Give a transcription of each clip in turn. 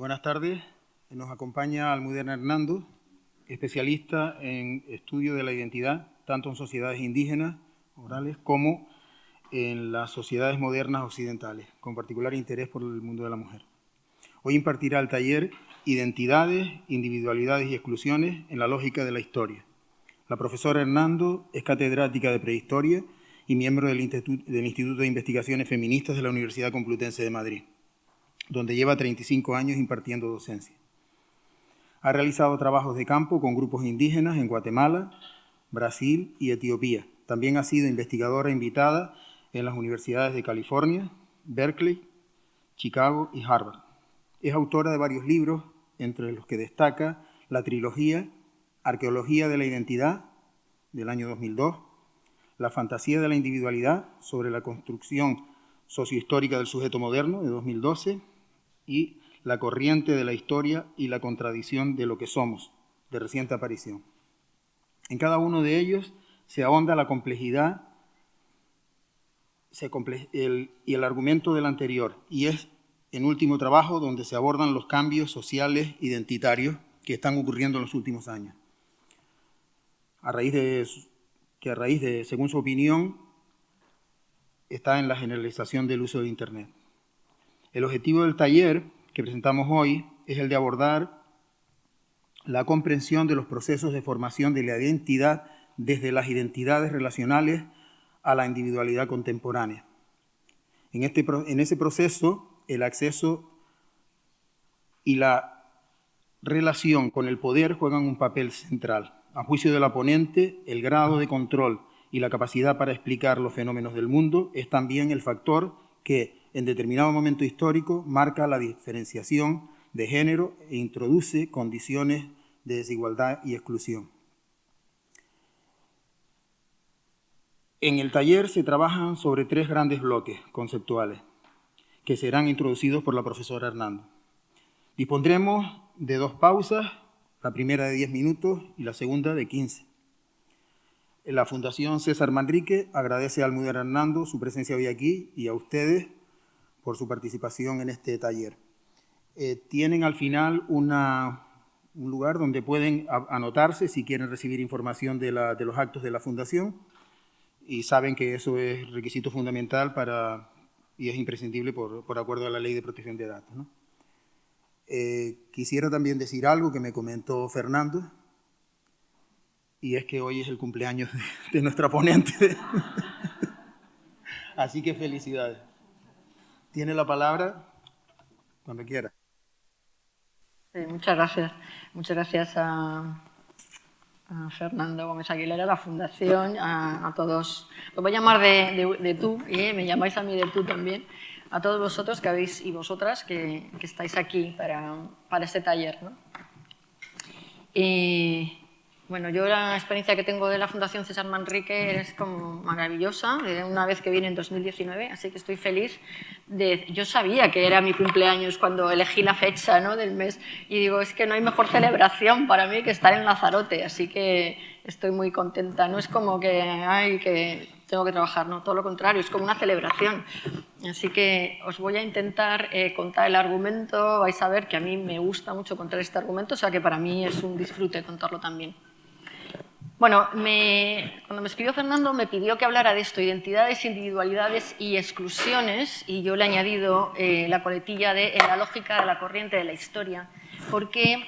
Buenas tardes. Nos acompaña Almudena Hernando, especialista en estudio de la identidad, tanto en sociedades indígenas, orales, como en las sociedades modernas occidentales, con particular interés por el mundo de la mujer. Hoy impartirá el taller Identidades, Individualidades y Exclusiones en la lógica de la historia. La profesora Hernando es catedrática de Prehistoria y miembro del Instituto de Investigaciones Feministas de la Universidad Complutense de Madrid, donde lleva 35 años impartiendo docencia. Ha realizado trabajos de campo con grupos indígenas en Guatemala, Brasil y Etiopía. También ha sido investigadora invitada en las universidades de California, Berkeley, Chicago y Harvard. Es autora de varios libros, entre los que destaca la trilogía Arqueología de la Identidad, del año 2002, La fantasía de la individualidad sobre la construcción sociohistórica del sujeto moderno, de 2012, y La corriente de la historia y la contradicción de lo que somos, de reciente aparición. En cada uno de ellos se ahonda la complejidad y el argumento del anterior, y es en último trabajo donde se abordan los cambios sociales identitarios que están ocurriendo en los últimos años. A raíz de, según su opinión, está en la generalización del uso de Internet. El objetivo del taller que presentamos hoy es el de abordar la comprensión de los procesos de formación de la identidad desde las identidades relacionales a la individualidad contemporánea. En ese proceso, el acceso y la relación con el poder juegan un papel central. A juicio de la ponente, el grado de control y la capacidad para explicar los fenómenos del mundo es también el factor que, en determinado momento histórico, marca la diferenciación de género e introduce condiciones de desigualdad y exclusión. En el taller se trabajan sobre 3 grandes bloques conceptuales que serán introducidos por la profesora Hernando. Dispondremos de 2 pausas, la primera de 10 minutos y la segunda de 15. La Fundación César Manrique agradece a Almudena Hernando su presencia hoy aquí y a ustedes por su participación en este taller. Tienen al final un lugar donde pueden anotarse si quieren recibir información de los actos de la Fundación, y saben que eso es requisito fundamental y es imprescindible por acuerdo a la Ley de Protección de Datos, ¿no? Quisiera también decir algo que me comentó Fernando, y es que hoy es el cumpleaños de nuestra ponente. Así que felicidades. Tiene la palabra cuando quiera. Sí, muchas gracias. Muchas gracias a Fernando Gómez Aguilera, a la Fundación, a todos. Os voy a llamar de tú, me llamáis a mí de tú también, a todos vosotros que habéis y vosotras que estáis aquí para este taller, ¿no? Bueno, yo la experiencia que tengo de la Fundación César Manrique es como maravillosa, una vez que vine en 2019, así que estoy feliz. Yo sabía que era mi cumpleaños cuando elegí la fecha, ¿no?, del mes, y digo, es que no hay mejor celebración para mí que estar en Lanzarote, así que estoy muy contenta. No es como que tengo que trabajar, no, todo lo contrario, es como una celebración. Así que os voy a intentar contar el argumento, vais a ver que a mí me gusta mucho contar este argumento, o sea que para mí es un disfrute contarlo también. Bueno, cuando me escribió Fernando me pidió que hablara de esto, identidades, individualidades y exclusiones, y yo le he añadido la coletilla de la lógica de la corriente de la historia, porque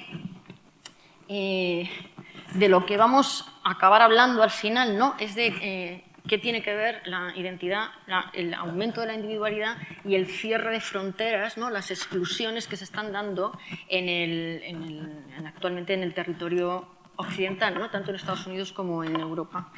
de lo que vamos a acabar hablando al final, ¿no?, es de qué tiene que ver la identidad, el aumento de la individualidad y el cierre de fronteras, ¿no?, las exclusiones que se están dando actualmente en el territorio occidental, ¿no?, tanto en Estados Unidos como en Europa.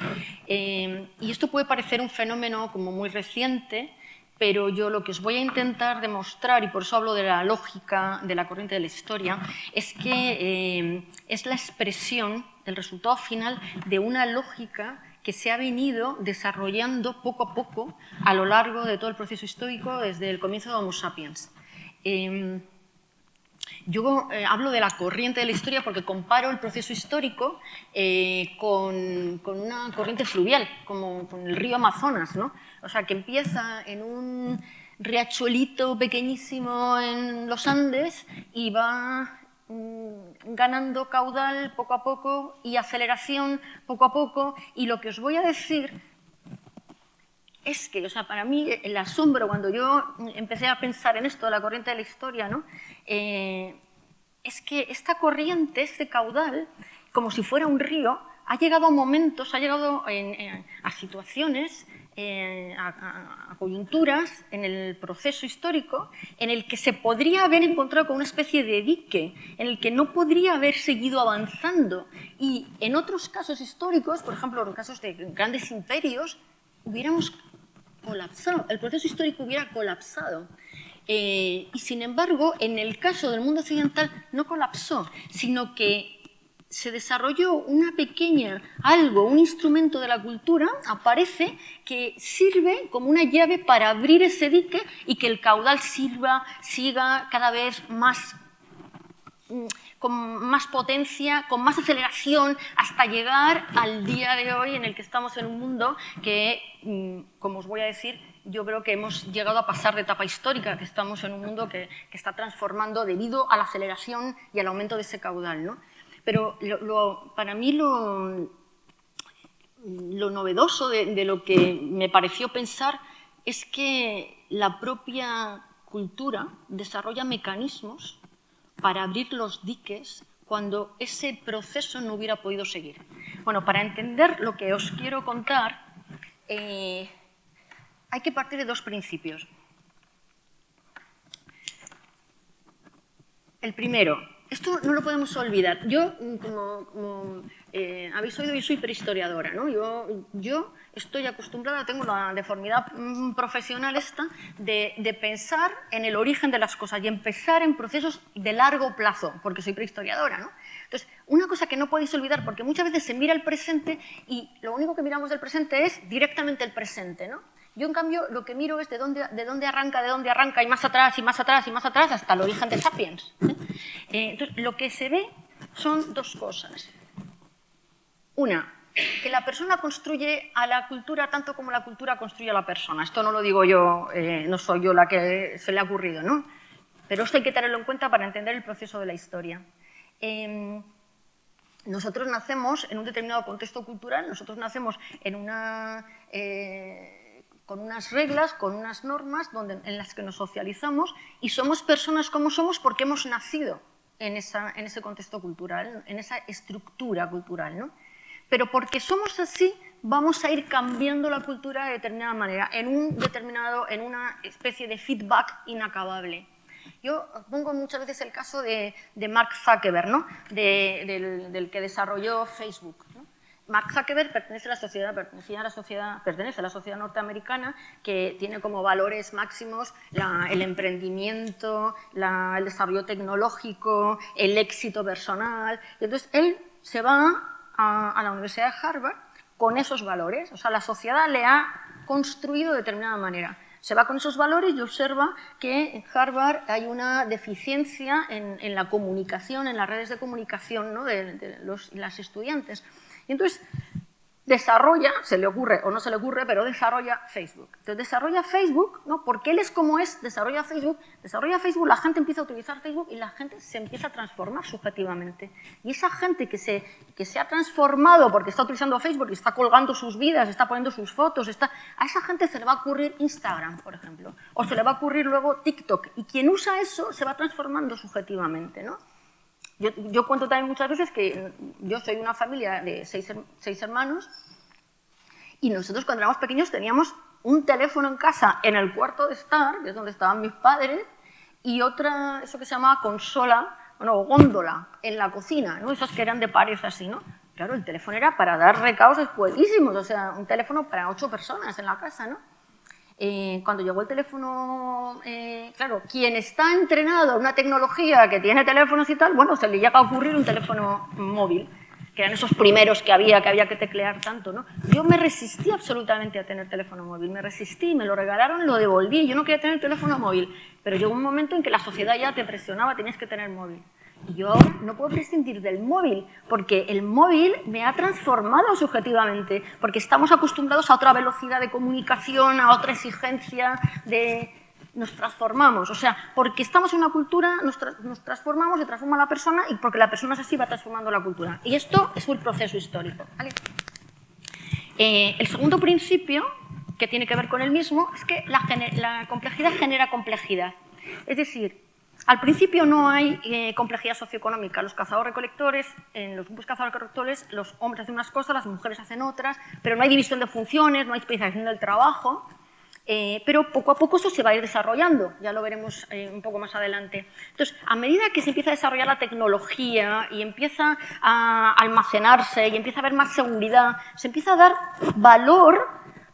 Y esto puede parecer un fenómeno como muy reciente, pero yo lo que os voy a intentar demostrar, y por eso hablo de la lógica de la corriente de la historia, es que es la expresión, el resultado final de una lógica que se ha venido desarrollando poco a poco a lo largo de todo el proceso histórico desde el comienzo de Homo sapiens. Yo hablo de la corriente de la historia porque comparo el proceso histórico con una corriente fluvial, como con el río Amazonas, ¿no? O sea, que empieza en un riachuelito pequeñísimo en los Andes y va ganando caudal poco a poco y aceleración poco a poco. Y lo que os voy a decir es que, o sea, para mí el asombro cuando yo empecé a pensar en esto de la corriente de la historia, ¿no? Es que esta corriente, este caudal, como si fuera un río, ha llegado a momentos, ha llegado a situaciones, a coyunturas en el proceso histórico en el que se podría haber encontrado con una especie de dique, en el que no podría haber seguido avanzando. Y en otros casos históricos, por ejemplo, en casos de grandes imperios, hubiéramos colapsado, el proceso histórico hubiera colapsado. Y sin embargo, en el caso del mundo occidental no colapsó, sino que se desarrolló una pequeña, un instrumento de la cultura, aparece, que sirve como una llave para abrir ese dique y que el caudal siga cada vez más, con más potencia, con más aceleración, hasta llegar al día de hoy en el que estamos en un mundo que, como os voy a decir, yo creo que hemos llegado a pasar de etapa histórica, que estamos en un mundo que está transformando debido a la aceleración y al aumento de ese caudal, ¿no? Pero para mí lo novedoso de lo que me pareció pensar es que la propia cultura desarrolla mecanismos para abrir los diques cuando ese proceso no hubiera podido seguir. Bueno, para entender lo que os quiero contar, hay que partir de dos principios. El primero, esto no lo podemos olvidar. Yo, como habéis oído, yo soy prehistoriadora, ¿no? Yo estoy acostumbrada, tengo la deformidad profesional esta de pensar en el origen de las cosas y empezar en procesos de largo plazo, porque soy prehistoriadora, ¿no? Entonces, una cosa que no podéis olvidar, porque muchas veces se mira el presente y lo único que miramos del presente es directamente el presente, ¿no? Yo, en cambio, lo que miro es de dónde arranca, y más atrás, y más atrás, y más atrás, hasta el origen de Sapiens. Entonces, lo que se ve son dos cosas. Una, que la persona construye a la cultura tanto como la cultura construye a la persona. Esto no lo digo yo, no soy yo la que se le ha ocurrido, ¿no? Pero esto hay que tenerlo en cuenta para entender el proceso de la historia. Nosotros nacemos en un determinado contexto cultural, nosotros nacemos en con unas reglas, con unas normas en las que nos socializamos y somos personas como somos porque hemos nacido en ese contexto cultural, en esa estructura cultural, ¿no? Pero porque somos así, vamos a ir cambiando la cultura de determinada manera, en una especie de feedback inacabable. Yo pongo muchas veces el caso de Mark Zuckerberg, ¿no? del que desarrolló Facebook, ¿no? Mark Zuckerberg pertenece a la sociedad norteamericana, que tiene como valores máximos el emprendimiento, el desarrollo tecnológico, el éxito personal. Y entonces él se va a la Universidad de Harvard con esos valores. O sea, la sociedad le ha construido de determinada manera. Se va con esos valores y observa que en Harvard hay una deficiencia en la comunicación, en las redes de comunicación, ¿no? de las estudiantes. Y entonces desarrolla, se le ocurre o no se le ocurre, pero desarrolla Facebook. Entonces desarrolla Facebook, ¿no? Porque él es como es, desarrolla Facebook, la gente empieza a utilizar Facebook y la gente se empieza a transformar subjetivamente. Y esa gente que se ha transformado porque está utilizando Facebook y está colgando sus vidas, está poniendo sus fotos, a esa gente se le va a ocurrir Instagram, por ejemplo, o se le va a ocurrir luego TikTok. Y quien usa eso se va transformando subjetivamente, ¿no? Yo cuento también muchas veces que yo soy de una familia de seis hermanos y nosotros cuando éramos pequeños teníamos un teléfono en casa en el cuarto de estar, que es donde estaban mis padres, y otra, eso que se llamaba consola, o góndola, en la cocina, ¿no? Esos que eran de pared así, ¿no? Claro, el teléfono era para dar recados escuetísimos, o sea, un teléfono para 8 personas en la casa, ¿no? Cuando llegó el teléfono, claro, quien está entrenado en una tecnología que tiene teléfonos y tal, bueno, se le llega a ocurrir un teléfono móvil, que eran esos primeros que había que teclear tanto, ¿no? Yo me resistí absolutamente a tener teléfono móvil, me resistí, me lo regalaron, lo devolví, yo no quería tener teléfono móvil, pero llegó un momento en que la sociedad ya te presionaba, tenías que tener móvil. Y yo ahora no puedo prescindir del móvil, porque el móvil me ha transformado subjetivamente, porque estamos acostumbrados a otra velocidad de comunicación, a otra exigencia de nos transformamos. O sea, porque estamos en una cultura, nos transformamos, se transforma la persona y porque la persona es así va transformando la cultura. Y esto es un proceso histórico, ¿vale? El segundo principio, que tiene que ver con el mismo, es que la complejidad genera complejidad. Es decir, al principio no hay complejidad socioeconómica. Los cazadores-recolectores, en los grupos cazadores-recolectores, los hombres hacen unas cosas, las mujeres hacen otras, pero no hay división de funciones, no hay especialización del trabajo, pero poco a poco eso se va a ir desarrollando, ya lo veremos un poco más adelante. Entonces, a medida que se empieza a desarrollar la tecnología y empieza a almacenarse y empieza a haber más seguridad, se empieza a dar valor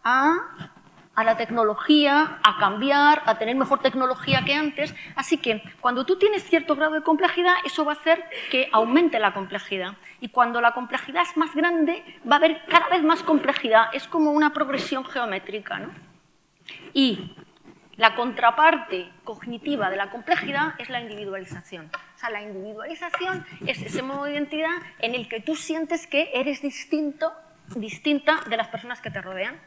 a la tecnología, a cambiar, a tener mejor tecnología que antes. Así que cuando tú tienes cierto grado de complejidad, eso va a hacer que aumente la complejidad. Y cuando la complejidad es más grande, va a haber cada vez más complejidad. Es como una progresión geométrica, ¿no? Y la contraparte cognitiva de la complejidad es la individualización. O sea, la individualización es ese modo de identidad en el que tú sientes que eres distinta de las personas que te rodean.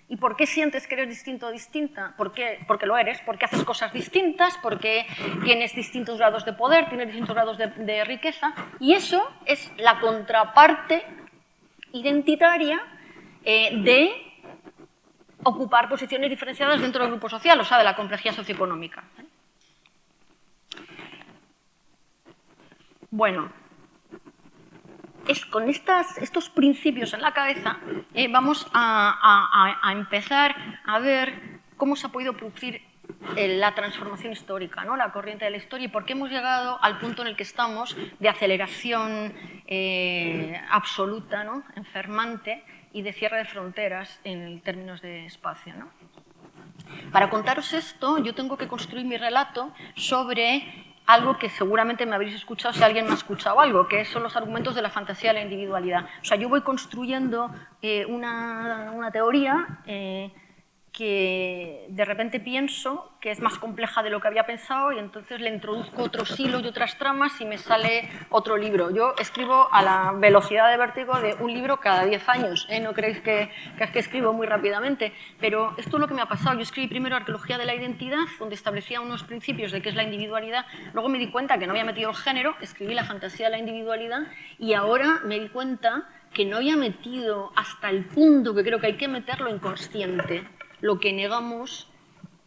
¿Y por qué sientes que eres distinto o distinta? Porque lo eres, porque haces cosas distintas, porque tienes distintos grados de poder, tienes distintos grados de riqueza, y eso es la contraparte identitaria de ocupar posiciones diferenciadas dentro del grupo social, o sea, de la complejidad socioeconómica. Bueno, con estos principios en la cabeza vamos a empezar a ver cómo se ha podido producir la transformación histórica, ¿no? La corriente de la historia y por qué hemos llegado al punto en el que estamos de aceleración absoluta, ¿no? Enfermante, y de cierre de fronteras en términos de espacio, ¿no? Para contaros esto, yo tengo que construir mi relato sobre algo que seguramente me habréis escuchado si alguien me ha escuchado algo, que son los argumentos de la fantasía de la individualidad. O sea, yo voy construyendo una teoría que de repente pienso que es más compleja de lo que había pensado y entonces le introduzco otros hilos y otras tramas y me sale otro libro. Yo escribo a la velocidad de vértigo de un libro cada 10 años. No creéis que escribo muy rápidamente, pero esto es lo que me ha pasado. Yo escribí primero Arqueología de la Identidad, donde establecía unos principios de qué es la individualidad. Luego me di cuenta que no había metido el género, escribí La fantasía de la individualidad y ahora me di cuenta que no había metido hasta el punto que creo que hay que meterlo inconsciente, lo que negamos,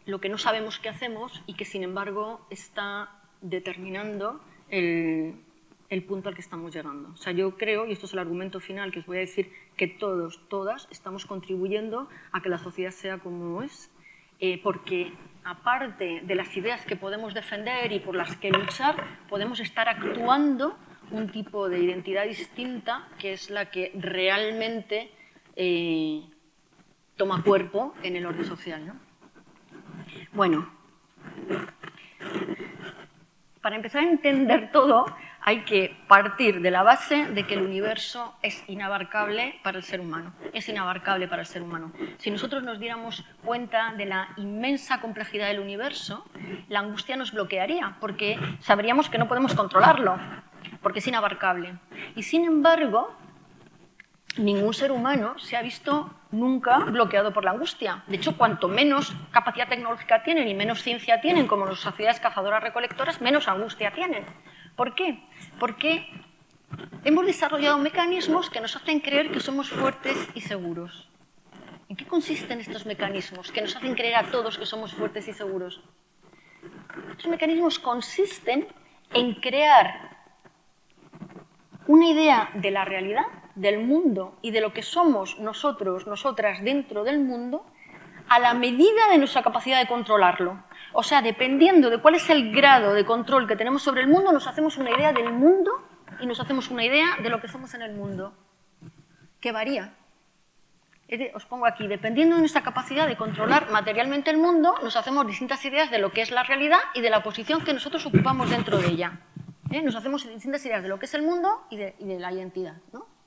lo que no sabemos que hacemos y que, sin embargo, está determinando el punto al que estamos llegando. O sea, yo creo, y esto es el argumento final que os voy a decir, que todos, todas, estamos contribuyendo a que la sociedad sea como es, porque, aparte de las ideas que podemos defender y por las que luchar, podemos estar actuando un tipo de identidad distinta, que es la que realmente toma cuerpo en el orden social, ¿no? Bueno, para empezar a entender todo hay que partir de la base de que el universo es inabarcable para el ser humano. Es inabarcable para el ser humano. Si nosotros nos diéramos cuenta de la inmensa complejidad del universo, la angustia nos bloquearía, porque sabríamos que no podemos controlarlo, porque es inabarcable. Y sin embargo, ningún ser humano se ha visto nunca bloqueado por la angustia. De hecho, cuanto menos capacidad tecnológica tienen y menos ciencia tienen, como las sociedades cazadoras-recolectoras, menos angustia tienen. ¿Por qué? Porque hemos desarrollado mecanismos que nos hacen creer que somos fuertes y seguros. ¿En qué consisten estos mecanismos que nos hacen creer a todos que somos fuertes y seguros? Estos mecanismos consisten en crear una idea de la realidad, del mundo y de lo que somos nosotros, nosotras dentro del mundo, a la medida de nuestra capacidad de controlarlo. O sea, dependiendo de cuál es el grado de control que tenemos sobre el mundo, nos hacemos una idea del mundo y nos hacemos una idea de lo que somos en el mundo, que varía. Os pongo aquí, dependiendo de nuestra capacidad de controlar materialmente el mundo, nos hacemos distintas ideas de lo que es la realidad y de la posición que nosotros ocupamos dentro de ella. Nos hacemos distintas ideas de lo que es el mundo y de la identidad, ¿no?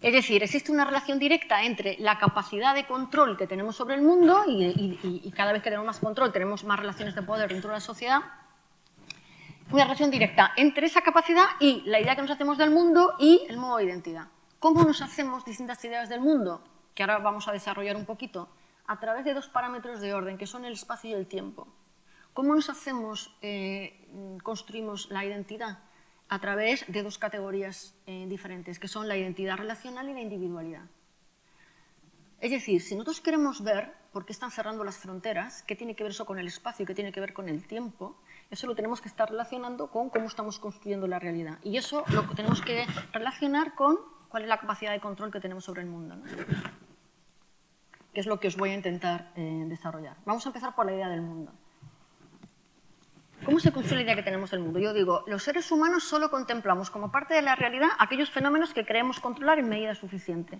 Es decir, existe una relación directa entre la capacidad de control que tenemos sobre el mundo y cada vez que tenemos más control tenemos más relaciones de poder dentro de la sociedad. Una relación directa entre esa capacidad y la idea que nos hacemos del mundo y el modo de identidad. ¿Cómo nos hacemos distintas ideas del mundo? Que ahora vamos a desarrollar un poquito a través de dos parámetros de orden, que son el espacio y el tiempo. ¿Cómo nos construimos la identidad? A través de dos categorías diferentes, que son la identidad relacional y la individualidad. Es decir, si nosotros queremos ver por qué están cerrando las fronteras, qué tiene que ver eso con el espacio y qué tiene que ver con el tiempo, eso lo tenemos que estar relacionando con cómo estamos construyendo la realidad. Y eso lo tenemos que relacionar con cuál es la capacidad de control que tenemos sobre el mundo, ¿no? Que es lo que os voy a intentar desarrollar. Vamos a empezar por la idea del mundo. ¿Cómo se construye la idea que tenemos del mundo? Yo digo, los seres humanos solo contemplamos como parte de la realidad aquellos fenómenos que creemos controlar en medida suficiente.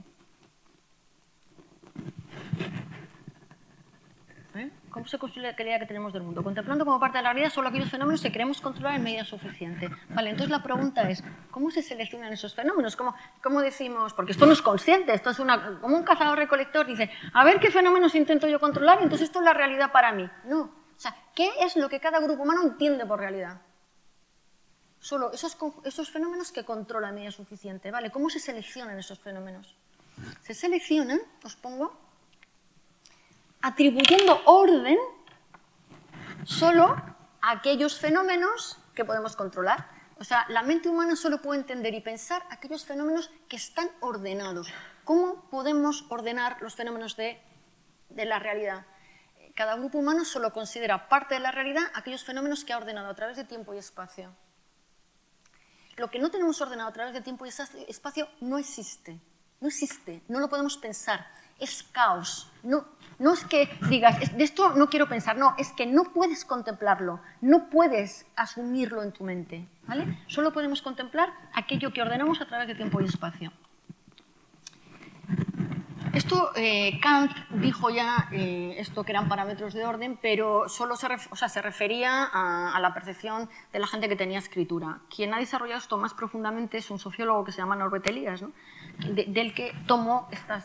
¿Cómo se construye la idea que tenemos del mundo? Contemplando como parte de la realidad solo aquellos fenómenos que queremos controlar en medida suficiente. Vale, entonces la pregunta es, ¿cómo se seleccionan esos fenómenos? ¿Cómo decimos? Porque esto no es consciente, esto es como un cazador-recolector dice, a ver qué fenómenos intento yo controlar, entonces esto es la realidad para mí. No. O sea, ¿qué es lo que cada grupo humano entiende por realidad? Solo esos fenómenos que controla en medida suficiente. Vale, ¿cómo se seleccionan esos fenómenos? Se seleccionan, os pongo, atribuyendo orden solo a aquellos fenómenos que podemos controlar. O sea, la mente humana solo puede entender y pensar aquellos fenómenos que están ordenados. ¿Cómo podemos ordenar los fenómenos de la realidad? Cada grupo humano solo considera parte de la realidad aquellos fenómenos que ha ordenado a través de tiempo y espacio. Lo que no tenemos ordenado a través de tiempo y espacio no existe. No existe, no lo podemos pensar. Es caos. No es que digas, de esto no quiero pensar, no, es que no puedes contemplarlo, no puedes asumirlo en tu mente, ¿vale? Solo podemos contemplar aquello que ordenamos a través de tiempo y espacio. Esto, Kant dijo ya esto que eran parámetros de orden, pero solo se refería a la percepción de la gente que tenía escritura. Quien ha desarrollado esto más profundamente es un sociólogo que se llama Norbert Elias, ¿no? Del que tomó estas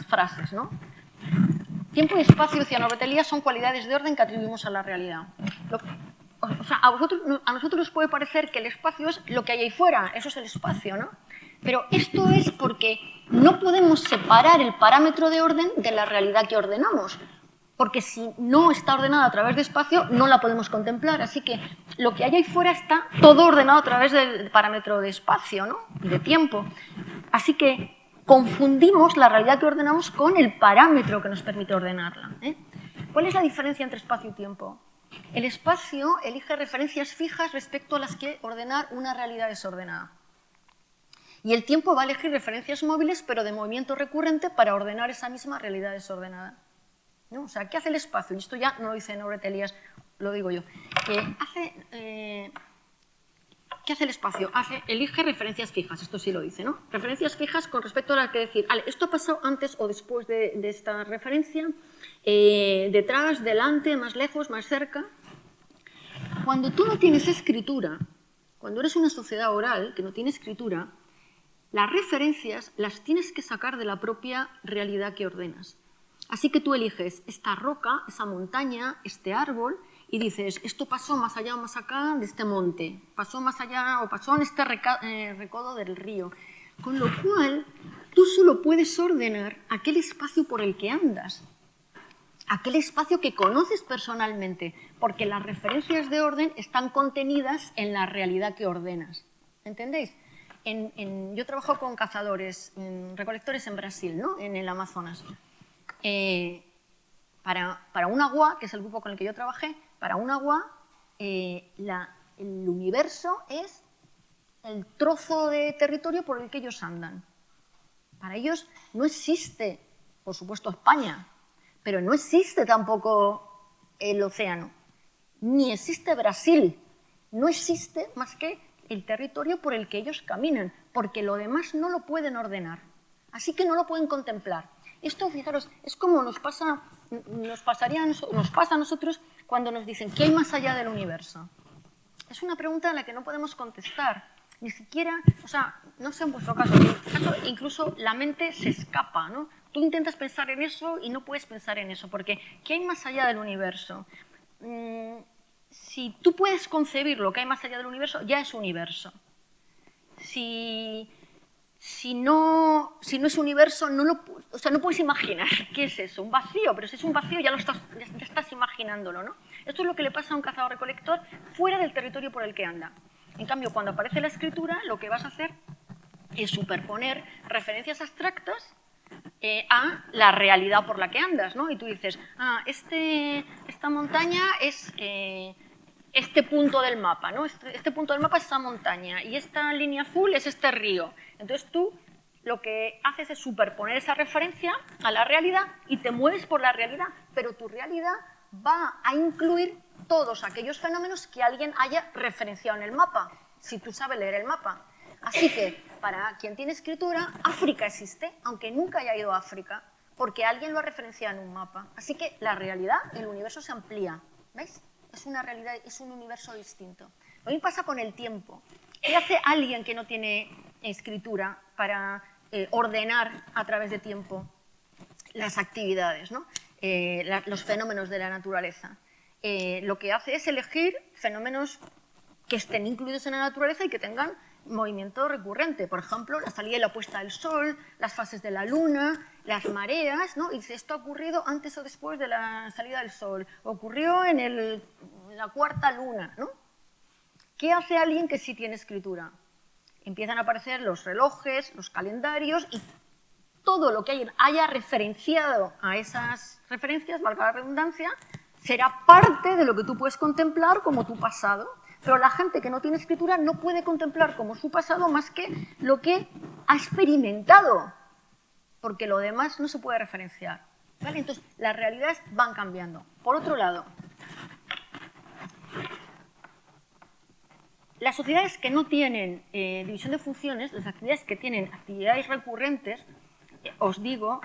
frases, ¿no? Tiempo y espacio, decía Norbert Elias, son cualidades de orden que atribuimos a la realidad. O sea, a nosotros nos puede parecer que el espacio es lo que hay ahí fuera, eso es el espacio, ¿no? Pero esto es porque no podemos separar el parámetro de orden de la realidad que ordenamos, porque si no está ordenada a través de espacio, no la podemos contemplar. Así que lo que hay ahí fuera está todo ordenado a través del parámetro de espacio, ¿no? Y de tiempo. Así que confundimos la realidad que ordenamos con el parámetro que nos permite ordenarla, ¿eh? ¿Cuál es la diferencia entre espacio y tiempo? El espacio elige referencias fijas respecto a las que ordenar una realidad desordenada. Y el tiempo va a elegir referencias móviles, pero de movimiento recurrente, para ordenar esa misma realidad desordenada, ¿no? O sea, ¿qué hace el espacio? Y esto ya no lo dice Norbert Elias, lo digo yo. ¿Qué hace el espacio? Elige referencias fijas, esto sí lo dice, ¿no? Referencias fijas con respecto a las que decir, vale, esto ha pasado antes o después de esta referencia, detrás, delante, más lejos, más cerca. Cuando tú no tienes escritura, cuando eres una sociedad oral que no tiene escritura, las referencias las tienes que sacar de la propia realidad que ordenas. Así que tú eliges esta roca, esa montaña, este árbol, y dices, esto pasó más allá o más acá de este monte, pasó más allá o pasó en este recodo del río. Con lo cual, tú solo puedes ordenar aquel espacio por el que andas, aquel espacio que conoces personalmente, porque las referencias de orden están contenidas en la realidad que ordenas. ¿Entendéis? Yo trabajo con cazadores, recolectores en Brasil, ¿no? En el Amazonas. Para un agua, que es el grupo con el que yo trabajé, para un agua el universo es el trozo de territorio por el que ellos andan. Para ellos no existe, por supuesto, España, pero no existe tampoco el océano, ni existe Brasil, no existe más que el territorio por el que ellos caminan, porque lo demás no lo pueden ordenar, así que no lo pueden contemplar. Esto, fijaros, es como nos pasa a nosotros cuando nos dicen ¿qué hay más allá del universo? Es una pregunta a la que no podemos contestar, ni siquiera, o sea, no sé en vuestro caso, incluso la mente se escapa, ¿no? Tú intentas pensar en eso y no puedes pensar en eso, porque ¿qué hay más allá del universo? Si tú puedes concebir lo que hay más allá del universo, ya es universo. Si si no es universo, no puedes imaginar qué es eso, un vacío, pero si es un vacío ya estás imaginándolo, ¿no? Esto es lo que le pasa a un cazador-recolector fuera del territorio por el que anda. En cambio, cuando aparece la escritura, lo que vas a hacer es superponer referencias abstractas a la realidad por la que andas, ¿no? Y tú dices, esta montaña es este punto del mapa, ¿no? Este punto del mapa es esta montaña y esta línea azul es este río. Entonces tú lo que haces es superponer esa referencia a la realidad y te mueves por la realidad, pero tu realidad va a incluir todos aquellos fenómenos que alguien haya referenciado en el mapa, si tú sabes leer el mapa. Así que, para quien tiene escritura, África existe, aunque nunca haya ido a África, porque alguien lo ha referenciado en un mapa. Así que la realidad, el universo se amplía, ¿veis? Es una realidad, es un universo distinto. Lo mismo pasa con el tiempo. ¿Qué hace alguien que no tiene escritura para ordenar a través de tiempo las actividades, ¿no? Los fenómenos de la naturaleza? Lo que hace es elegir fenómenos que estén incluidos en la naturaleza y que tengan movimiento recurrente. Por ejemplo, la salida y la puesta del sol, las fases de la luna, las mareas, ¿no? Y dice, esto ha ocurrido antes o después de la salida del sol, ocurrió en la cuarta luna, ¿no? ¿Qué hace alguien que sí tiene escritura? Empiezan a aparecer los relojes, los calendarios y todo lo que haya referenciado a esas referencias, valga la redundancia, será parte de lo que tú puedes contemplar como tu pasado. Pero la gente que no tiene escritura no puede contemplar como su pasado más que lo que ha experimentado, porque lo demás no se puede referenciar, ¿vale? Entonces, las realidades van cambiando. Por otro lado, las sociedades que no tienen división de funciones, las actividades que tienen actividades recurrentes, os digo,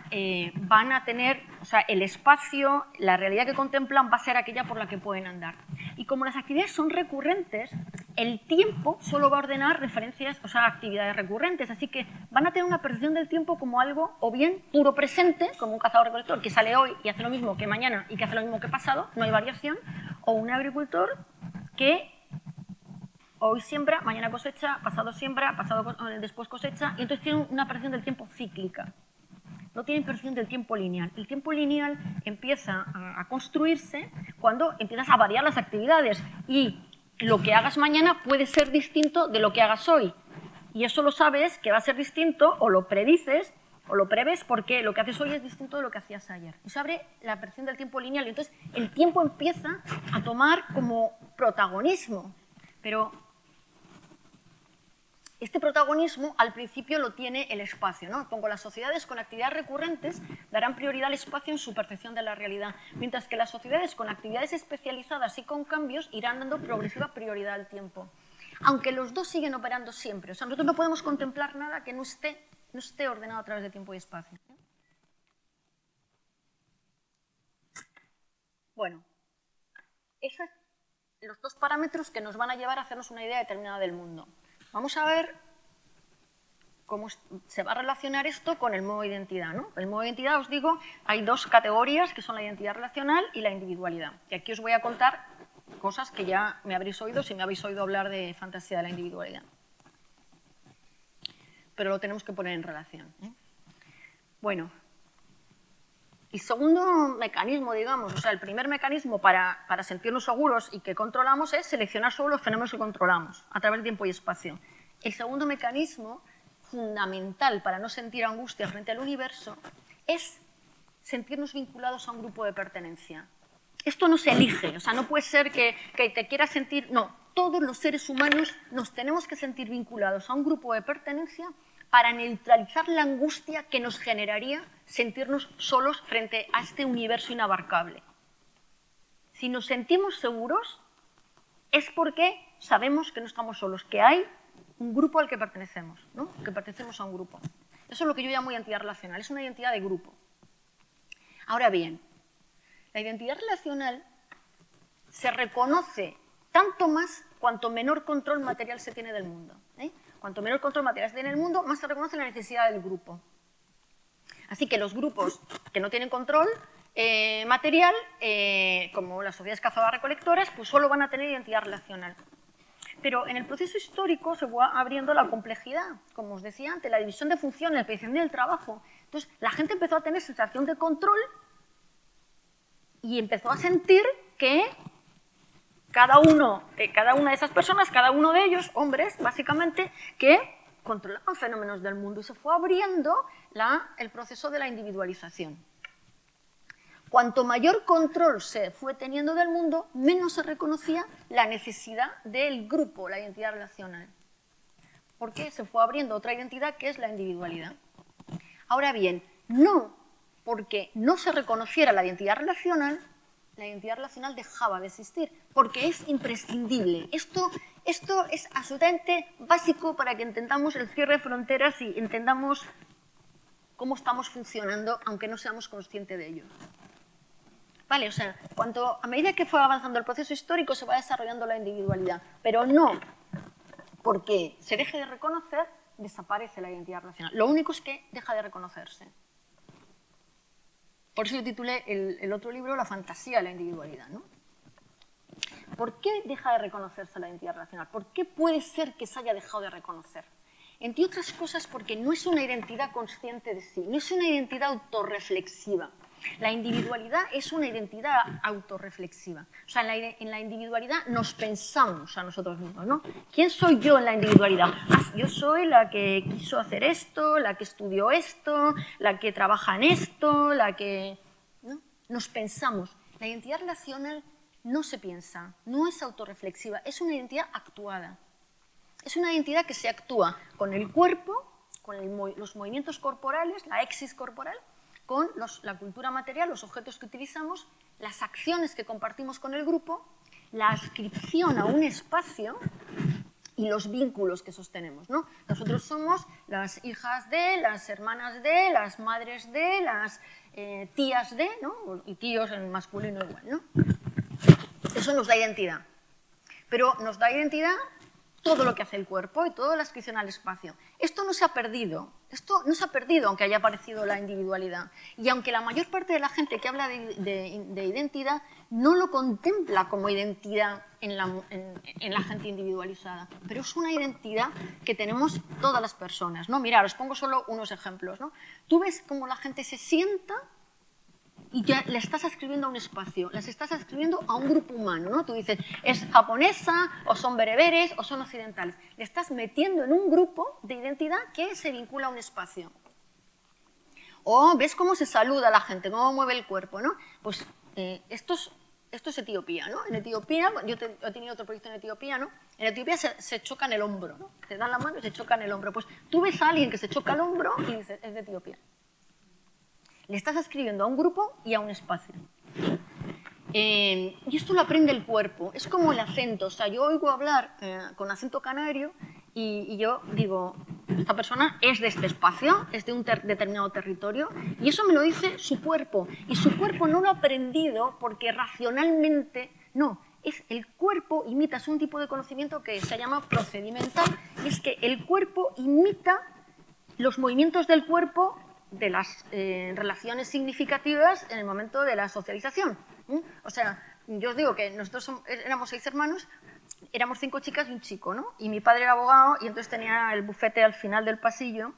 van a tener, o sea, el espacio, la realidad que contemplan va a ser aquella por la que pueden andar. Y como las actividades son recurrentes, el tiempo solo va a ordenar referencias, o sea, actividades recurrentes, así que van a tener una percepción del tiempo como algo, o bien puro presente, como un cazador-recolector que sale hoy y hace lo mismo que mañana y que hace lo mismo que pasado, no hay variación, o un agricultor que hoy siembra, mañana cosecha, pasado siembra, después cosecha, y entonces tiene una percepción del tiempo cíclica. No tienen percepción del tiempo lineal. El tiempo lineal empieza a construirse cuando empiezas a variar las actividades y lo que hagas mañana puede ser distinto de lo que hagas hoy. Y eso lo sabes que va a ser distinto o lo predices o lo prevés porque lo que haces hoy es distinto de lo que hacías ayer. Y se abre la percepción del tiempo lineal y entonces el tiempo empieza a tomar como protagonismo. Pero este protagonismo al principio lo tiene el espacio, ¿no? Pongo las sociedades con actividades recurrentes darán prioridad al espacio en su percepción de la realidad, mientras que las sociedades con actividades especializadas y con cambios irán dando progresiva prioridad al tiempo. Aunque los dos siguen operando siempre, o sea, nosotros no podemos contemplar nada que no esté ordenado a través de tiempo y espacio. Bueno, esos son los dos parámetros que nos van a llevar a hacernos una idea determinada del mundo. Vamos a ver cómo se va a relacionar esto con el modo de identidad, ¿no? El modo de identidad, os digo, hay dos categorías que son la identidad relacional y la individualidad. Y aquí os voy a contar cosas que ya me habréis oído si me habéis oído hablar de fantasía de la individualidad. Pero lo tenemos que poner en relación, ¿eh? Bueno, el segundo mecanismo, digamos, o sea, el primer mecanismo para sentirnos seguros y que controlamos es seleccionar solo los fenómenos que controlamos a través de tiempo y espacio. El segundo mecanismo fundamental para no sentir angustia frente al universo es sentirnos vinculados a un grupo de pertenencia. Esto no se elige, o sea, no puede ser que te quieras sentir... No, todos los seres humanos nos tenemos que sentir vinculados a un grupo de pertenencia para neutralizar la angustia que nos generaría sentirnos solos frente a este universo inabarcable. Si nos sentimos seguros, es porque sabemos que no estamos solos, que hay un grupo al que pertenecemos, ¿no? Que pertenecemos a un grupo. Eso es lo que yo llamo identidad relacional, es una identidad de grupo. Ahora bien, la identidad relacional se reconoce tanto más cuanto menor control material se tiene del mundo, ¿eh? Cuanto menor control material se tiene del mundo, más se reconoce la necesidad del grupo. Así que los grupos que no tienen control material, como las sociedades cazadoras-recolectoras, pues solo van a tener identidad relacional. Pero en el proceso histórico se fue abriendo la complejidad, como os decía antes, la división de funciones, la división del trabajo. Entonces, la gente empezó a tener sensación de control y empezó a sentir que cada una de esas personas, cada uno de ellos, hombres, básicamente, que controlaban fenómenos del mundo y se fue abriendo el proceso de la individualización. Cuanto mayor control se fue teniendo del mundo, menos se reconocía la necesidad del grupo, la identidad relacional. Porque se fue abriendo otra identidad que es la individualidad. Ahora bien, no porque no se reconociera la identidad relacional dejaba de existir, porque es imprescindible. Esto es absolutamente básico para que entendamos el cierre de fronteras y entendamos cómo estamos funcionando, aunque no seamos conscientes de ello. Vale, o sea, a medida que fue avanzando el proceso histórico se va desarrollando la individualidad, pero no porque se deje de reconocer, desaparece la identidad relacional. Lo único es que deja de reconocerse. Por eso yo titulé el otro libro La fantasía de la individualidad, ¿no? ¿Por qué deja de reconocerse la identidad relacional? ¿Por qué puede ser que se haya dejado de reconocer? Entre otras cosas porque no es una identidad consciente de sí, no es una identidad autorreflexiva. La individualidad es una identidad autorreflexiva. O sea, en la individualidad nos pensamos a nosotros mismos, ¿no? ¿Quién soy yo en la individualidad? Yo soy la que quiso hacer esto, la que estudió esto, la que trabaja en esto, la que... ¿no? Nos pensamos. La identidad relacional no se piensa, no es autorreflexiva, es una identidad actuada. Es una identidad que se actúa con el cuerpo, con los movimientos corporales, la exis corporal, con la cultura material, los objetos que utilizamos, las acciones que compartimos con el grupo, la adscripción a un espacio y los vínculos que sostenemos, ¿no? Nosotros somos las hijas de, las hermanas de, las madres de, las tías de, ¿no? Y tíos en masculino igual, ¿no? Eso nos da identidad. Pero nos da identidad todo lo que hace el cuerpo y toda la adscripción al espacio. Esto no se ha perdido, aunque haya aparecido la individualidad. Y aunque la mayor parte de la gente que habla de identidad no lo contempla como identidad en la gente individualizada, pero es una identidad que tenemos todas las personas, ¿no? Mirad, os pongo solo unos ejemplos, ¿no? Tú ves cómo la gente se sienta y ya le estás adscribiendo a un espacio, las estás adscribiendo a un grupo humano, ¿no? Tú dices, es japonesa, o son bereberes, o son occidentales. Le estás metiendo en un grupo de identidad que se vincula a un espacio. O ves cómo se saluda a la gente, cómo mueve el cuerpo, ¿no? Pues esto es Etiopía, ¿no? En Etiopía, yo he tenido otro proyecto en Etiopía, ¿no? En Etiopía se chocan el hombro, ¿no? Te dan la mano y se chocan el hombro. Pues tú ves a alguien que se choca el hombro y dices, es de Etiopía. Le estás escribiendo a un grupo y a un espacio. Y esto lo aprende el cuerpo. Es como el acento. O sea, yo oigo hablar con acento canario y yo digo, esta persona es de este espacio, es de un determinado territorio, y eso me lo dice su cuerpo. Y su cuerpo no lo ha aprendido porque racionalmente, no. El cuerpo imita, es un tipo de conocimiento que se llama procedimental, y es que el cuerpo imita los movimientos del cuerpo de las relaciones significativas en el momento de la socialización. O sea, yo os digo que nosotros éramos 6 hermanos, éramos 5 chicas y un chico, ¿no? Y mi padre era abogado y entonces tenía el bufete al final del pasillo.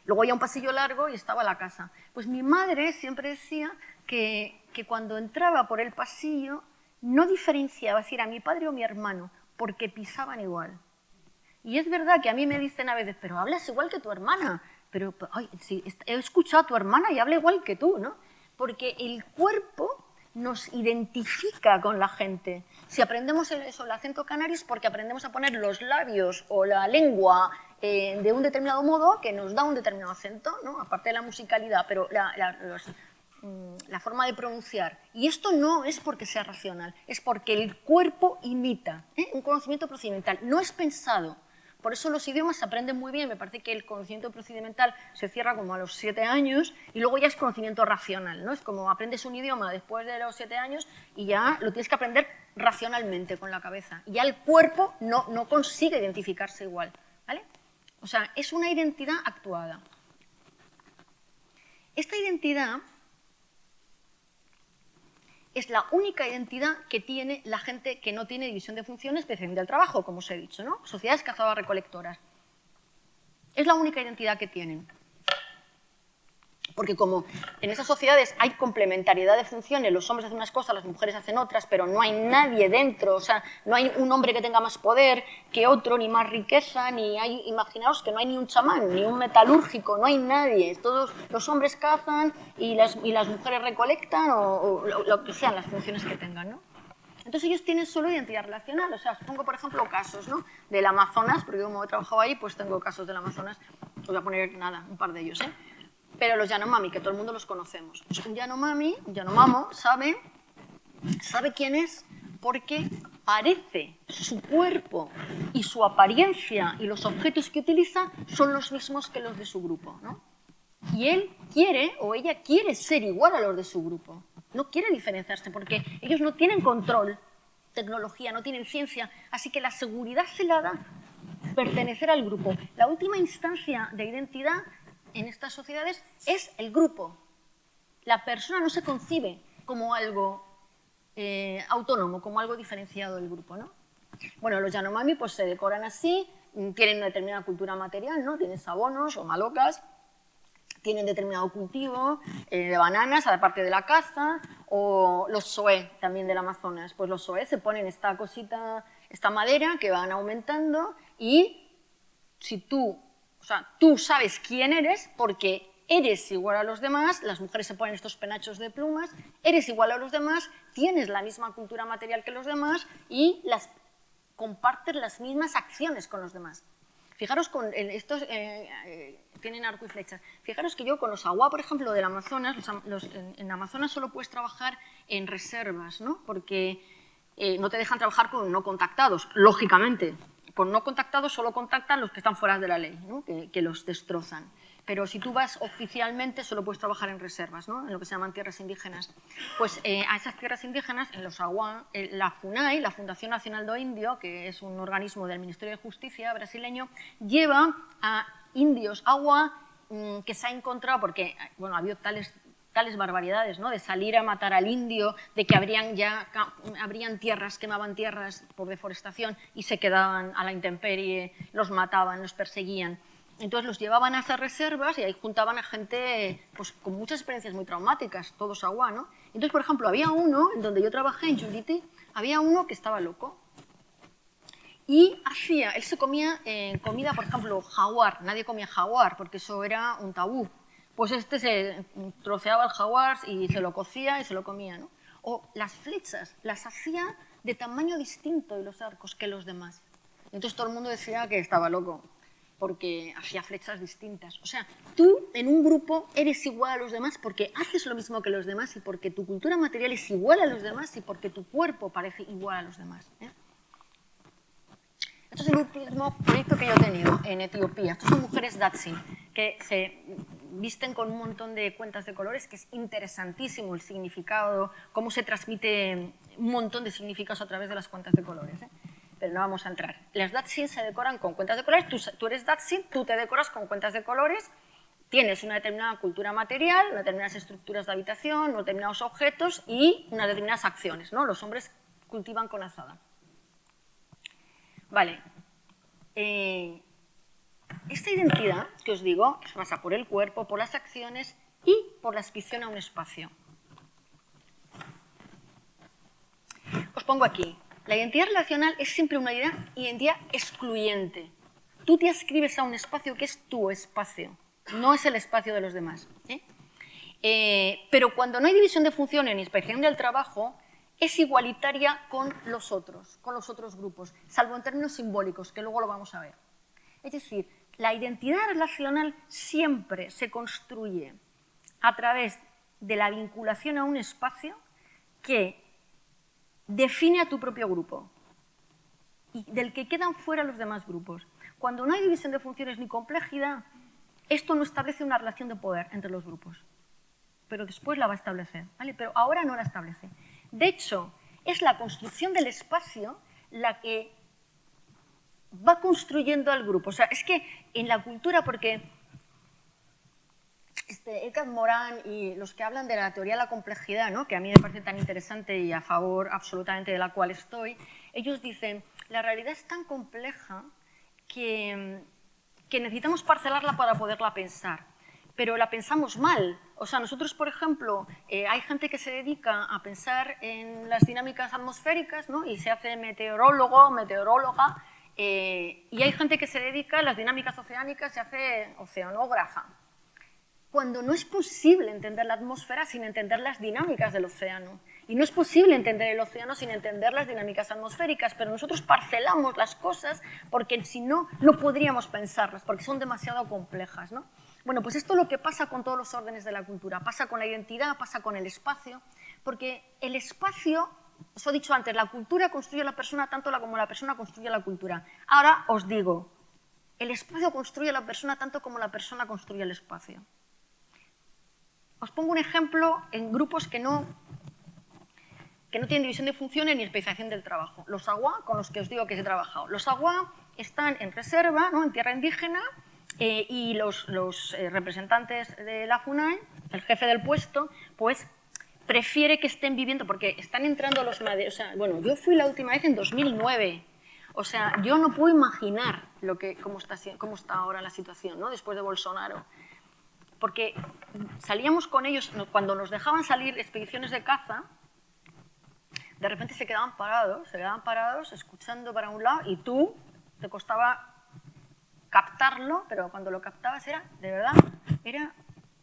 Luego había un pasillo largo y estaba la casa. Pues mi madre siempre decía que cuando entraba por el pasillo no diferenciaba si era mi padre o mi hermano, porque pisaban igual. Y es verdad que a mí me dicen a veces, pero hablas igual que tu hermana. Pero, ay, sí, he escuchado a tu hermana y habla igual que tú, ¿no? Porque el cuerpo nos identifica con la gente. Si aprendemos eso, el acento canario, es porque aprendemos a poner los labios o la lengua de un determinado modo que nos da un determinado acento, ¿no? Aparte de la musicalidad, pero la forma de pronunciar. Y esto no es porque sea racional, es porque el cuerpo imita, un conocimiento procedimental. No es pensado. Por eso los idiomas se aprenden muy bien. Me parece que el conocimiento procedimental se cierra como a los 7 años y luego ya es conocimiento racional, ¿no? Es como aprendes un idioma después de los 7 años y ya lo tienes que aprender racionalmente con la cabeza. Y ya el cuerpo no consigue identificarse igual, ¿vale? O sea, es una identidad actuada. Esta identidad es la única identidad que tiene la gente que no tiene división de funciones especialmente del trabajo, como os he dicho, ¿no? Sociedades cazadoras-recolectoras. Es la única identidad que tienen. Porque como en esas sociedades hay complementariedad de funciones, los hombres hacen unas cosas, las mujeres hacen otras, pero no hay nadie dentro, o sea, no hay un hombre que tenga más poder que otro, ni más riqueza, ni hay, imaginaos que no hay ni un chamán, ni un metalúrgico, no hay nadie, todos los hombres cazan y las mujeres recolectan o lo que sean las funciones que tengan, ¿no? Entonces ellos tienen solo identidad relacional, o sea, os pongo por ejemplo casos, ¿no? Del Amazonas, porque como he trabajado ahí, pues tengo casos del Amazonas, os voy a poner nada, un par de ellos, ¿eh? Pero los Yanomami, que todo el mundo los conocemos. Pues un Yanomami, un Yanomamo, sabe quién es porque parece, su cuerpo y su apariencia y los objetos que utiliza son los mismos que los de su grupo, ¿no? Y él quiere, o ella quiere ser igual a los de su grupo. No quiere diferenciarse porque ellos no tienen control, tecnología, no tienen ciencia, así que la seguridad se la da pertenecer al grupo. La última instancia de identidad en estas sociedades es el grupo. La persona no se concibe como algo autónomo, como algo diferenciado del grupo, ¿no? Bueno, los Yanomami pues se decoran así, tienen una determinada cultura material, ¿no? Tienen sabonos o malocas, tienen determinado cultivo de bananas, aparte de la caza, o los soe también del Amazonas. Pues los soe se ponen esta cosita, esta madera que van aumentando y si tú sabes quién eres porque eres igual a los demás, las mujeres se ponen estos penachos de plumas, eres igual a los demás, tienes la misma cultura material que los demás y compartes las mismas acciones con los demás. Fijaros, estos tienen arco y flecha. Fijaros que yo con los agua, por ejemplo, del Amazonas, en Amazonas solo puedes trabajar en reservas, ¿no? Porque no te dejan trabajar con no contactados, lógicamente. Con no contactados solo contactan los que están fuera de la ley, ¿no? que los destrozan. Pero si tú vas oficialmente solo puedes trabajar en reservas, ¿no? En lo que se llaman tierras indígenas. Pues a esas tierras indígenas, en los AUA, la FUNAI, la Fundación Nacional do Indio, que es un organismo del Ministerio de Justicia brasileño, lleva a indios AUA que se ha encontrado, porque bueno, ha habido tales barbaridades, ¿no? De salir a matar al indio, de que habrían tierras, quemaban tierras por deforestación y se quedaban a la intemperie, los mataban, los perseguían. Entonces los llevaban a esas reservas y ahí juntaban a gente pues, con muchas experiencias muy traumáticas, todos agua, ¿no? Entonces, por ejemplo, había uno, en donde yo trabajé, en Juriti, había uno que estaba loco. Y él se comía comida, por ejemplo, jaguar. Nadie comía jaguar porque eso era un tabú. Pues este se troceaba el jaguar y se lo cocía y se lo comía, ¿no? O las flechas las hacía de tamaño distinto y los arcos que los demás. Entonces todo el mundo decía que estaba loco porque hacía flechas distintas. O sea, tú en un grupo eres igual a los demás porque haces lo mismo que los demás y porque tu cultura material es igual a los demás y porque tu cuerpo parece igual a los demás, ¿eh? Esto es el último proyecto que yo he tenido en Etiopía. Estos son mujeres Datsin, que se visten con un montón de cuentas de colores, que es interesantísimo el significado, cómo se transmite un montón de significados a través de las cuentas de colores, ¿eh? Pero no vamos a entrar. Las Datsin se decoran con cuentas de colores, tú eres Datsin, tú te decoras con cuentas de colores, tienes una determinada cultura material, unas determinadas estructuras de habitación, unos determinados objetos y unas determinadas acciones, ¿no? Los hombres cultivan con azada. Vale. Esta identidad que os digo se basa por el cuerpo, por las acciones y por la adscripción a un espacio. Os pongo aquí. La identidad relacional es siempre una identidad excluyente. Tú te adscribes a un espacio que es tu espacio, no es el espacio de los demás, ¿eh? Pero cuando no hay división de funciones ni inspección del trabajo, es igualitaria con los otros grupos, salvo en términos simbólicos, que luego lo vamos a ver. Es decir, la identidad relacional siempre se construye a través de la vinculación a un espacio que define a tu propio grupo y del que quedan fuera los demás grupos. Cuando no hay división de funciones ni complejidad, esto no establece una relación de poder entre los grupos, pero después la va a establecer, ¿vale? Pero ahora no la establece. De hecho, es la construcción del espacio la que va construyendo al grupo. O sea, es que en la cultura, porque Eckhart Morin y los que hablan de la teoría de la complejidad, ¿no? Que a mí me parece tan interesante y a favor absolutamente de la cual estoy, ellos dicen, la realidad es tan compleja que necesitamos parcelarla para poderla pensar, pero la pensamos mal. O sea, nosotros, por ejemplo, hay gente que se dedica a pensar en las dinámicas atmosféricas, ¿no? Y se hace meteorólogo, meteoróloga, y hay gente que se dedica a las dinámicas oceánicas, se hace oceanógrafa. Cuando no es posible entender la atmósfera sin entender las dinámicas del océano. Y no es posible entender el océano sin entender las dinámicas atmosféricas, pero nosotros parcelamos las cosas porque si no, no podríamos pensarlas, porque son demasiado complejas, ¿no? Bueno, pues esto es lo que pasa con todos los órdenes de la cultura. Pasa con la identidad, pasa con el espacio, porque el espacio, os he dicho antes, la cultura construye a la persona tanto como la persona construye la cultura. Ahora os digo, el espacio construye a la persona tanto como la persona construye el espacio. Os pongo un ejemplo en grupos que no tienen división de funciones ni especialización del trabajo. Los AGUA, con los que os digo que he trabajado. Los AGUA están en reserva, ¿no? En tierra indígena, y los representantes de la FUNAI, el jefe del puesto, pues prefiere que estén viviendo, porque están entrando los maderos. O sea, bueno, yo fui la última vez en 2009. O sea, yo no puedo imaginar cómo está ahora la situación, ¿no? Después de Bolsonaro. Porque salíamos con ellos, cuando nos dejaban salir expediciones de caza, de repente se quedaban parados escuchando para un lado y tú te costaba captarlo, pero cuando lo captabas de verdad, era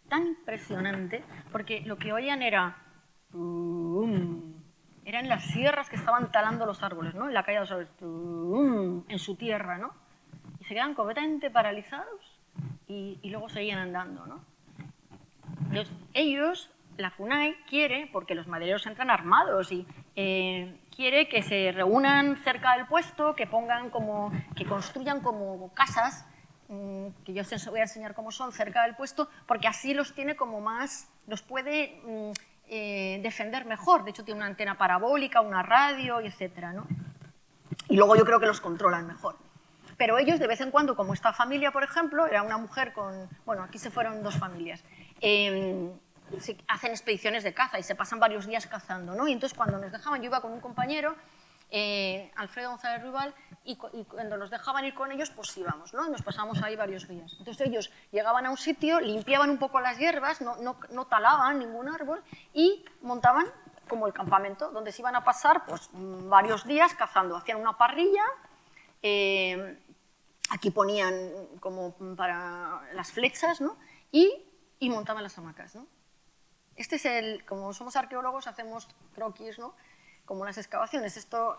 tan impresionante, porque lo que oían eran las sierras que estaban talando los árboles, ¿no? En la caída de los árboles, en su tierra, ¿no? Y se quedaban completamente paralizados y luego seguían andando, ¿no? Entonces, ellos, la FUNAI, quiere, porque los madereros entran armados y quiere que se reúnan cerca del puesto, que construyan como casas, que yo os voy a enseñar cómo son, cerca del puesto, porque así los tiene como más, los puede defender mejor. De hecho, tiene una antena parabólica, una radio, etcétera, ¿no? Y luego yo creo que los controlan mejor. Pero ellos, de vez en cuando, como esta familia, por ejemplo, era una mujer con... Bueno, aquí se fueron dos familias. Hacen expediciones de caza y se pasan varios días cazando, ¿no? Y entonces, cuando nos dejaban, yo iba con un compañero, Alfredo González Ruibal, y cuando nos dejaban ir con ellos, pues íbamos, ¿no? Y nos pasamos ahí varios días. Entonces, ellos llegaban a un sitio, limpiaban un poco las hierbas, no talaban ningún árbol y montaban como el campamento, donde se iban a pasar pues, varios días cazando. Hacían una parrilla, aquí ponían como para las flechas, ¿no? Y montaban las hamacas, ¿no? Este es como somos arqueólogos, hacemos croquis, ¿no? Como las excavaciones. Esto,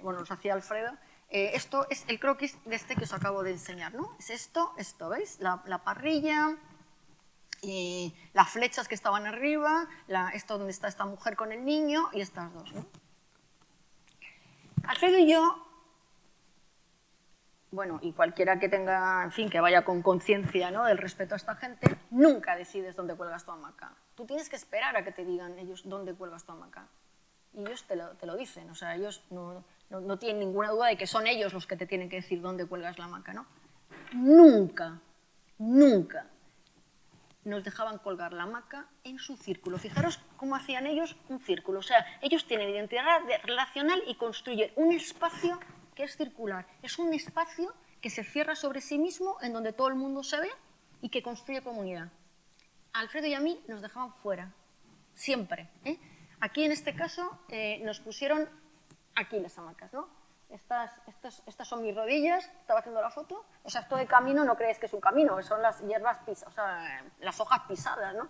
bueno, los hacía Alfredo. Esto es el croquis de este que os acabo de enseñar, ¿no? Es esto, ¿veis? La parrilla, las flechas que estaban arriba, esto donde está esta mujer con el niño y estas dos, ¿no? Alfredo y yo, bueno, y cualquiera que tenga, en fin, que vaya con conciencia, ¿no?, del respeto a esta gente, nunca decides dónde cuelgas tu hamaca. Tú tienes que esperar a que te digan ellos dónde cuelgas tu hamaca. Y ellos te lo dicen, o sea, ellos no tienen ninguna duda de que son ellos los que te tienen que decir dónde cuelgas la hamaca, ¿no? Nunca nos dejaban colgar la hamaca en su círculo. Fijaros cómo hacían ellos un círculo. O sea, ellos tienen identidad relacional y construyen un espacio que es circular. Es un espacio que se cierra sobre sí mismo, en donde todo el mundo se ve y que construye comunidad. A Alfredo y a mí nos dejaban fuera, siempre, ¿eh? Aquí, en este caso, nos pusieron aquí las hamacas, ¿no? Estas son mis rodillas, estaba haciendo la foto. O sea, esto de camino no creéis que es un camino, son las hierbas pisadas, o sea, las hojas pisadas, ¿no?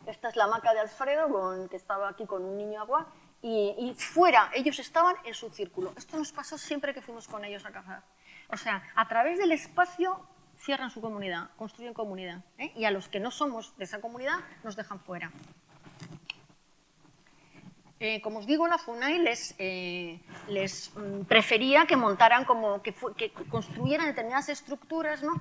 Esta es la hamaca de Alfredo, que estaba aquí con un niño agua, y fuera, ellos estaban en su círculo. Esto nos pasó siempre que fuimos con ellos a cazar. O sea, a través del espacio cierran su comunidad, construyen comunidad, ¿eh? Y a los que no somos de esa comunidad nos dejan fuera. Como os digo, la FUNAI les prefería que montaran que construyeran determinadas estructuras, ¿no?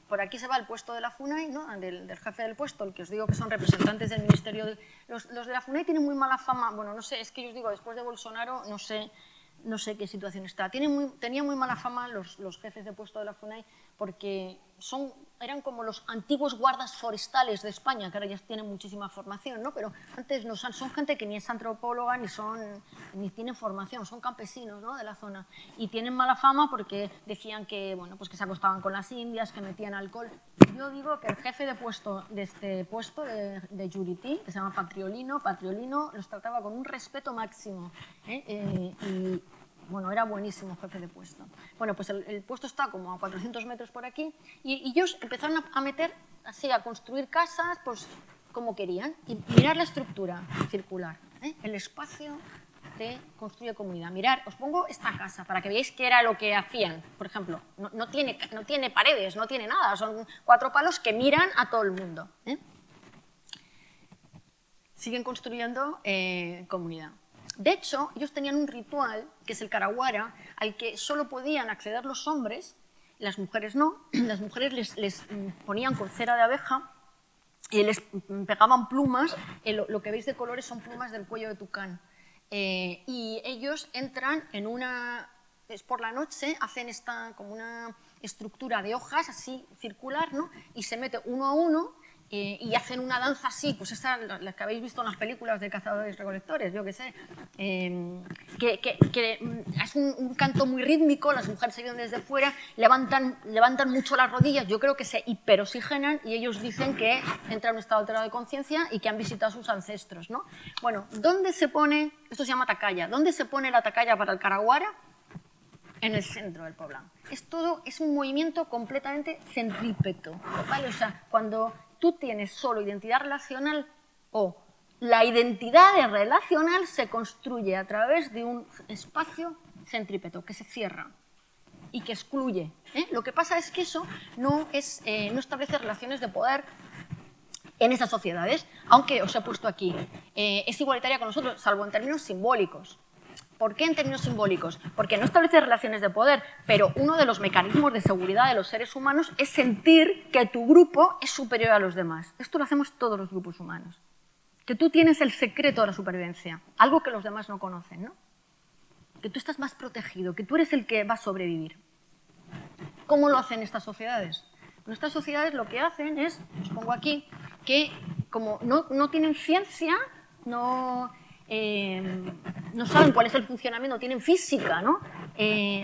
Por aquí se va el puesto de la FUNAI, ¿no? del jefe del puesto, el que os digo que son representantes del Ministerio. Los de la FUNAI tienen muy mala fama. Bueno, no sé, es que yo os digo, después de Bolsonaro, no sé qué situación está. Tenían muy mala fama los jefes de puesto de la FUNAI porque son eran como los antiguos guardas forestales de España, que ahora ya tienen muchísima formación, ¿no? Pero antes no son gente que ni es antropóloga ni tienen formación, son campesinos, ¿no?, de la zona. Y tienen mala fama porque decían que, bueno, pues que se acostaban con las indias, que metían alcohol. Yo digo que el jefe de este puesto de Jurití, que se llama Patriolino, los trataba con un respeto máximo, y bueno, era buenísimo jefe de puesto. Bueno, pues el puesto está como a 400 metros por aquí y ellos empezaron a meter, así, a construir casas, pues como querían. Y mirar la estructura circular, el espacio de construye comunidad. Mirar, os pongo esta casa para que veáis qué era lo que hacían. Por ejemplo, no tiene paredes, no tiene nada, son 4 palos que miran a todo el mundo. Siguen construyendo comunidad. De hecho, ellos tenían un ritual, que es el Karaguara, al que solo podían acceder los hombres, las mujeres no. Las mujeres les ponían con cera de abeja y les pegaban plumas. Lo que veis de colores son plumas del cuello de tucán. Y ellos entran en es por la noche, hacen como una estructura de hojas así circular, ¿no? Y se mete uno a uno. Y hacen una danza así, pues esta, la que habéis visto en las películas de cazadores recolectores, yo qué sé, que es un canto muy rítmico, las mujeres se vienen desde fuera, levantan mucho las rodillas, yo creo que se hiperoxigenan y ellos dicen que entran en un estado alterado de conciencia y que han visitado a sus ancestros, ¿no? Bueno, ¿dónde se pone, esto se llama tacaya, ¿dónde se pone la tacaya para el Karaguara? En el centro del poblado. Es un movimiento completamente centrípeto, ¿vale? O sea, cuando tú tienes solo identidad relacional o la identidad relacional se construye a través de un espacio centrípeto que se cierra y que excluye. Lo que pasa es que eso no establece relaciones de poder en esas sociedades, aunque os he puesto aquí, es igualitaria con nosotros, salvo en términos simbólicos. ¿Por qué en términos simbólicos? Porque no establece relaciones de poder, pero uno de los mecanismos de seguridad de los seres humanos es sentir que tu grupo es superior a los demás. Esto lo hacemos todos los grupos humanos. Que tú tienes el secreto de la supervivencia, algo que los demás no conocen, ¿no? Que tú estás más protegido, que tú eres el que va a sobrevivir. ¿Cómo lo hacen estas sociedades? Bueno, estas sociedades lo que hacen es, os pongo aquí, que como no tienen ciencia, no saben cuál es el funcionamiento, no tienen física, ¿no?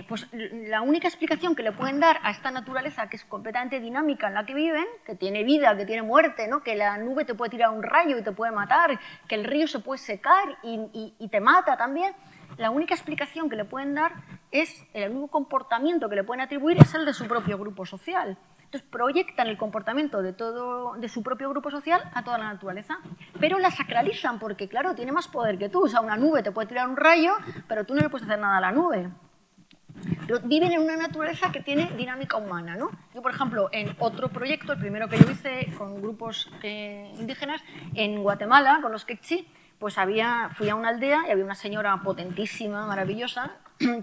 Pues la única explicación que le pueden dar a esta naturaleza que es completamente dinámica en la que viven, que tiene vida, que tiene muerte, ¿no? Que la nube te puede tirar un rayo y te puede matar, que el río se puede secar y te mata también, la única explicación que le pueden dar es, el único comportamiento que le pueden atribuir es el de su propio grupo social. Entonces proyectan el comportamiento de su propio grupo social a toda la naturaleza, pero la sacralizan porque, claro, tiene más poder que tú. O sea, una nube te puede tirar un rayo, pero tú no le puedes hacer nada a la nube. Pero viven en una naturaleza que tiene dinámica humana, ¿no? Yo, por ejemplo, en otro proyecto, el primero que yo hice con grupos indígenas, en Guatemala, con los quechí, pues fui a una aldea y había una señora potentísima, maravillosa,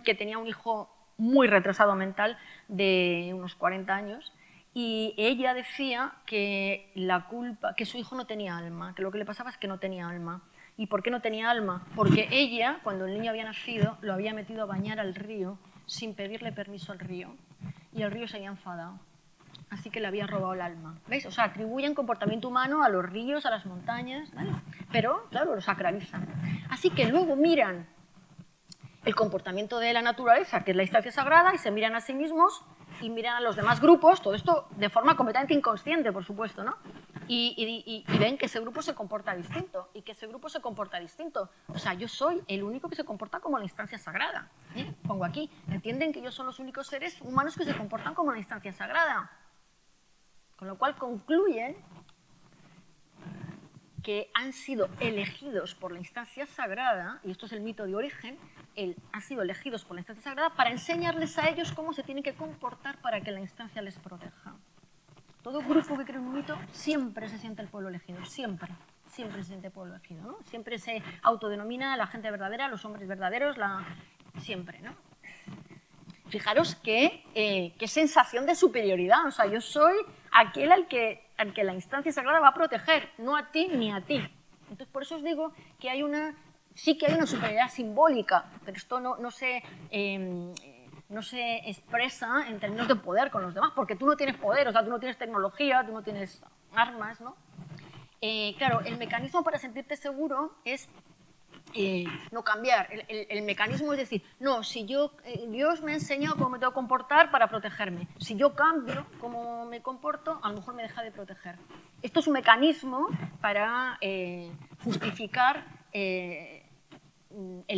que tenía un hijo muy retrasado mental de unos 40 años, y ella decía que que su hijo no tenía alma, que lo que le pasaba es que no tenía alma. ¿Y por qué no tenía alma? Porque ella, cuando el niño había nacido, lo había metido a bañar al río sin pedirle permiso al río, y el río se había enfadado. Así que le había robado el alma. ¿Veis? O sea, atribuyen comportamiento humano a los ríos, a las montañas, ¿vale? Pero, claro, lo sacralizan. Así que luego miran el comportamiento de la naturaleza, que es la instancia sagrada, y se miran a sí mismos y miran a los demás grupos, todo esto de forma completamente inconsciente, por supuesto, ¿no? Y ven que ese grupo se comporta distinto, y que ese grupo se comporta distinto. O sea, yo soy el único que se comporta como la instancia sagrada. Pongo aquí, entienden que ellos son los únicos seres humanos que se comportan como la instancia sagrada. Con lo cual concluyen que han sido elegidos por la instancia sagrada, y esto es el mito de origen, han sido elegidos por la instancia sagrada para enseñarles a ellos cómo se tienen que comportar para que la instancia les proteja. Todo grupo que cree un mito siempre se siente el pueblo elegido, siempre se siente el pueblo elegido, ¿no? Siempre se autodenomina la gente verdadera, los hombres verdaderos, siempre, ¿no? Fijaros qué sensación de superioridad, o sea, yo soy aquel al que la instancia sagrada va a proteger, no a ti ni a ti. Entonces, por eso os digo que sí que hay una superioridad simbólica, pero esto no no se expresa en términos de poder con los demás, porque tú no tienes poder, o sea, tú no tienes tecnología, tú no tienes armas, ¿no? Claro, el mecanismo para sentirte seguro es no cambiar. El mecanismo es decir, no, si yo, Dios me ha enseñado cómo me tengo que comportar para protegerme. Si yo cambio cómo me comporto, a lo mejor me deja de proteger. Esto es un mecanismo para justificar el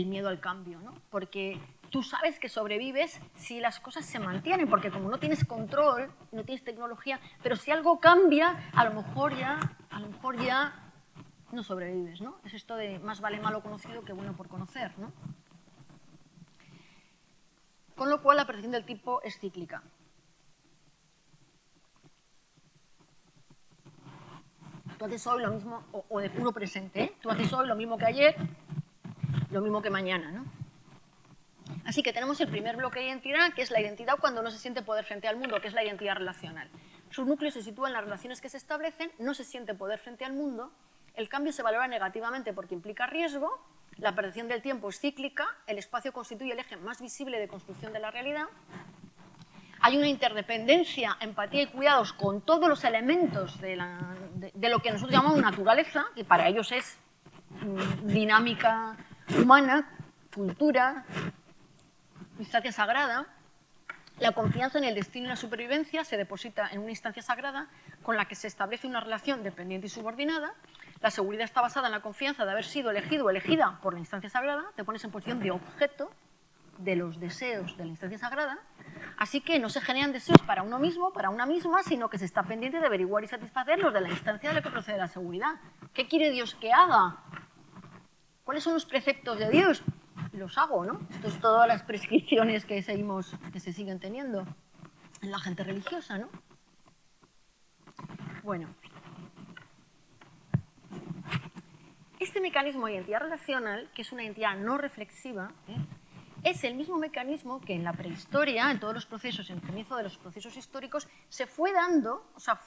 miedo al cambio, ¿no? Porque tú sabes que sobrevives si las cosas se mantienen, porque como no tienes control, no tienes tecnología, pero si algo cambia, a lo mejor ya no sobrevives, ¿no? Es esto de más vale malo conocido que bueno por conocer, ¿no? Con lo cual la percepción del tipo es cíclica. Tú haces hoy lo mismo, o de puro presente, ¿eh? Tú haces hoy lo mismo que ayer, lo mismo que mañana, ¿no? Así que tenemos el primer bloque de identidad, que es la identidad cuando no se siente poder frente al mundo, que es la identidad relacional. Su núcleo se sitúa en las relaciones que se establecen, no se siente poder frente al mundo, el cambio se valora negativamente porque implica riesgo, la percepción del tiempo es cíclica, el espacio constituye el eje más visible de construcción de la realidad, hay una interdependencia, empatía y cuidados con todos los elementos de lo que nosotros llamamos naturaleza, que para ellos es dinámica humana, cultura, instancia sagrada. La confianza en el destino y la supervivencia se deposita en una instancia sagrada con la que se establece una relación dependiente y subordinada. La seguridad está basada en la confianza de haber sido elegido o elegida por la instancia sagrada. Te pones en posición de objeto de los deseos de la instancia sagrada. Así que no se generan deseos para uno mismo, para una misma, sino que se está pendiente de averiguar y satisfacer los de la instancia de la que procede la seguridad. ¿Qué quiere Dios que haga? ¿Cuáles son los preceptos de Dios? Los hago, ¿no? Esto es todas las prescripciones que se siguen teniendo en la gente religiosa, ¿no? Bueno. Este mecanismo de identidad relacional, que es una identidad no reflexiva, es el mismo mecanismo que en la prehistoria, en todos los procesos, en el comienzo de los procesos históricos, se fue dando, o sea,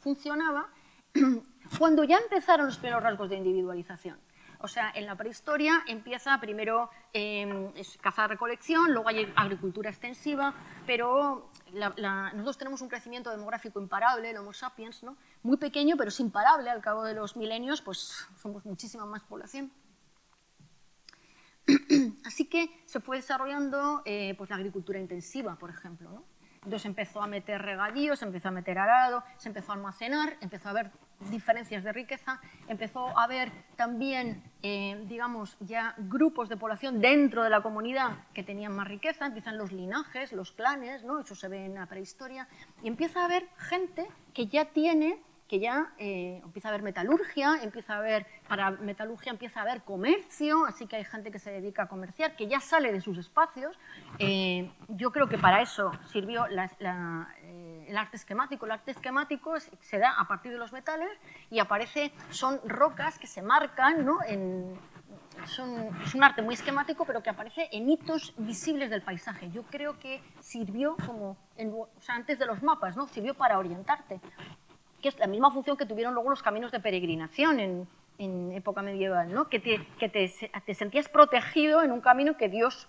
funcionaba cuando ya empezaron los primeros rasgos de individualización. O sea, en la prehistoria empieza primero caza-recolección, luego hay agricultura extensiva, pero nosotros tenemos un crecimiento demográfico imparable, el Homo sapiens, ¿no? Muy pequeño, pero es imparable. Al cabo de los milenios, pues somos muchísima más población. Así que se fue desarrollando pues la agricultura intensiva, por ejemplo, ¿no? Entonces empezó a meter regadío, se empezó a meter arado, se empezó a almacenar, empezó a haber diferencias de riqueza, empezó a haber también, digamos, ya grupos de población dentro de la comunidad que tenían más riqueza, empiezan los linajes, los clanes, ¿no? Eso se ve en la prehistoria, y empieza a haber gente que ya tiene, empieza a haber metalurgia, para metalurgia empieza a haber comercio, así que hay gente que se dedica a comerciar, que ya sale de sus espacios. Yo creo que para eso sirvió el arte esquemático. El arte esquemático se da a partir de los metales y son rocas que se marcan, ¿no? Es un arte muy esquemático, pero que aparece en hitos visibles del paisaje. Yo creo que sirvió antes de los mapas, ¿no? Sirvió para orientarte, que es la misma función que tuvieron luego los caminos de peregrinación en época medieval, ¿no? Que te sentías protegido en un camino que Dios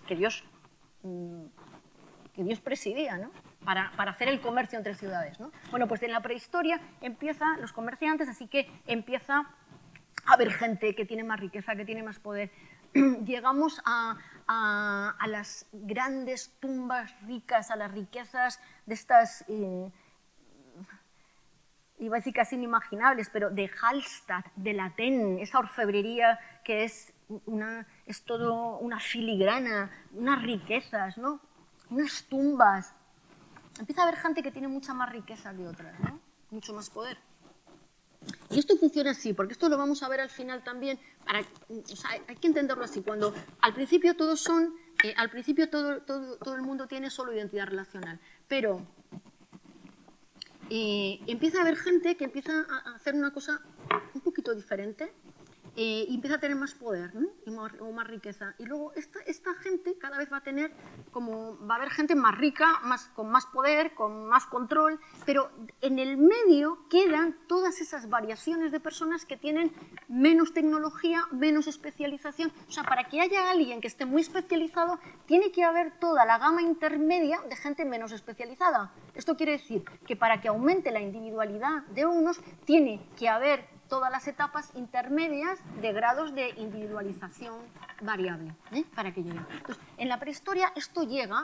presidía, ¿no? Para hacer el comercio entre ciudades, ¿no? Bueno, pues en la prehistoria empiezan los comerciantes, así que empieza a haber gente que tiene más riqueza, que tiene más poder. Llegamos a las grandes tumbas ricas, a las riquezas de estas... iba a decir casi inimaginables, pero de Hallstatt, de Latén, esa orfebrería que es todo una filigrana, unas riquezas, ¿no? Unas tumbas. Empieza a haber gente que tiene mucha más riqueza que otras, ¿no? Mucho más poder. Y esto funciona así, porque esto lo vamos a ver al final también. Hay que entenderlo así. Cuando al principio todo el mundo tiene solo identidad relacional, pero empieza a haber gente que empieza a hacer una cosa un poquito diferente, y empieza a tener más poder, ¿no? O más riqueza. Y luego esta gente cada vez va a tener, va a haber gente más rica, con más poder, con más control, pero en el medio quedan todas esas variaciones de personas que tienen menos tecnología, menos especialización. O sea, para que haya alguien que esté muy especializado, tiene que haber toda la gama intermedia de gente menos especializada. Esto quiere decir que para que aumente la individualidad de unos, tiene que haber todas las etapas intermedias de grados de individualización variable, para que llegue. Entonces, en la prehistoria esto llega,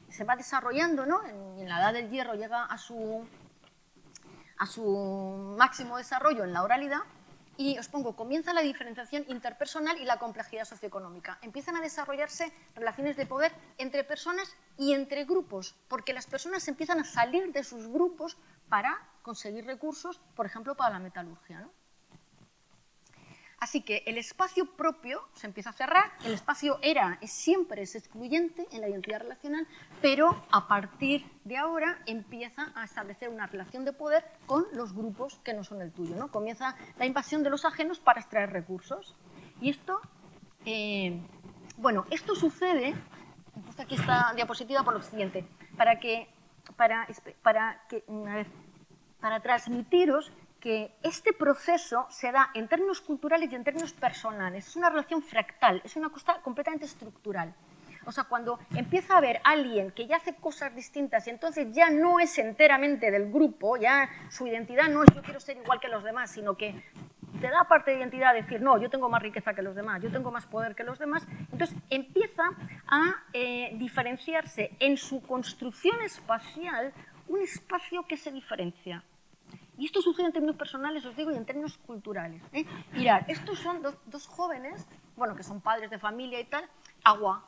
se va desarrollando, ¿no? En la edad del hierro llega a su máximo desarrollo en la oralidad, y os pongo, comienza la diferenciación interpersonal y la complejidad socioeconómica. Empiezan a desarrollarse relaciones de poder entre personas y entre grupos, porque las personas empiezan a salir de sus grupos para conseguir recursos, por ejemplo, para la metalurgia, ¿no? Así que el espacio propio se empieza a cerrar, el espacio siempre es excluyente en la identidad relacional, pero a partir de ahora empieza a establecer una relación de poder con los grupos que no son el tuyo, ¿no? Comienza la invasión de los ajenos para extraer recursos. Y esto, bueno, esto sucede, he puesto aquí esta diapositiva por lo siguiente, para transmitiros que este proceso se da en términos culturales y en términos personales. Es una relación fractal, es una cosa completamente estructural. O sea, cuando empieza a haber alguien que ya hace cosas distintas y entonces ya no es enteramente del grupo, ya su identidad no es yo quiero ser igual que los demás, sino que te da parte de identidad decir, no, yo tengo más riqueza que los demás, yo tengo más poder que los demás, entonces empieza a diferenciarse en su construcción espacial un espacio que se diferencia. Y esto sucede en términos personales, os digo, y en términos culturales. Mirad, estos son dos jóvenes, bueno, que son padres de familia y tal, agua.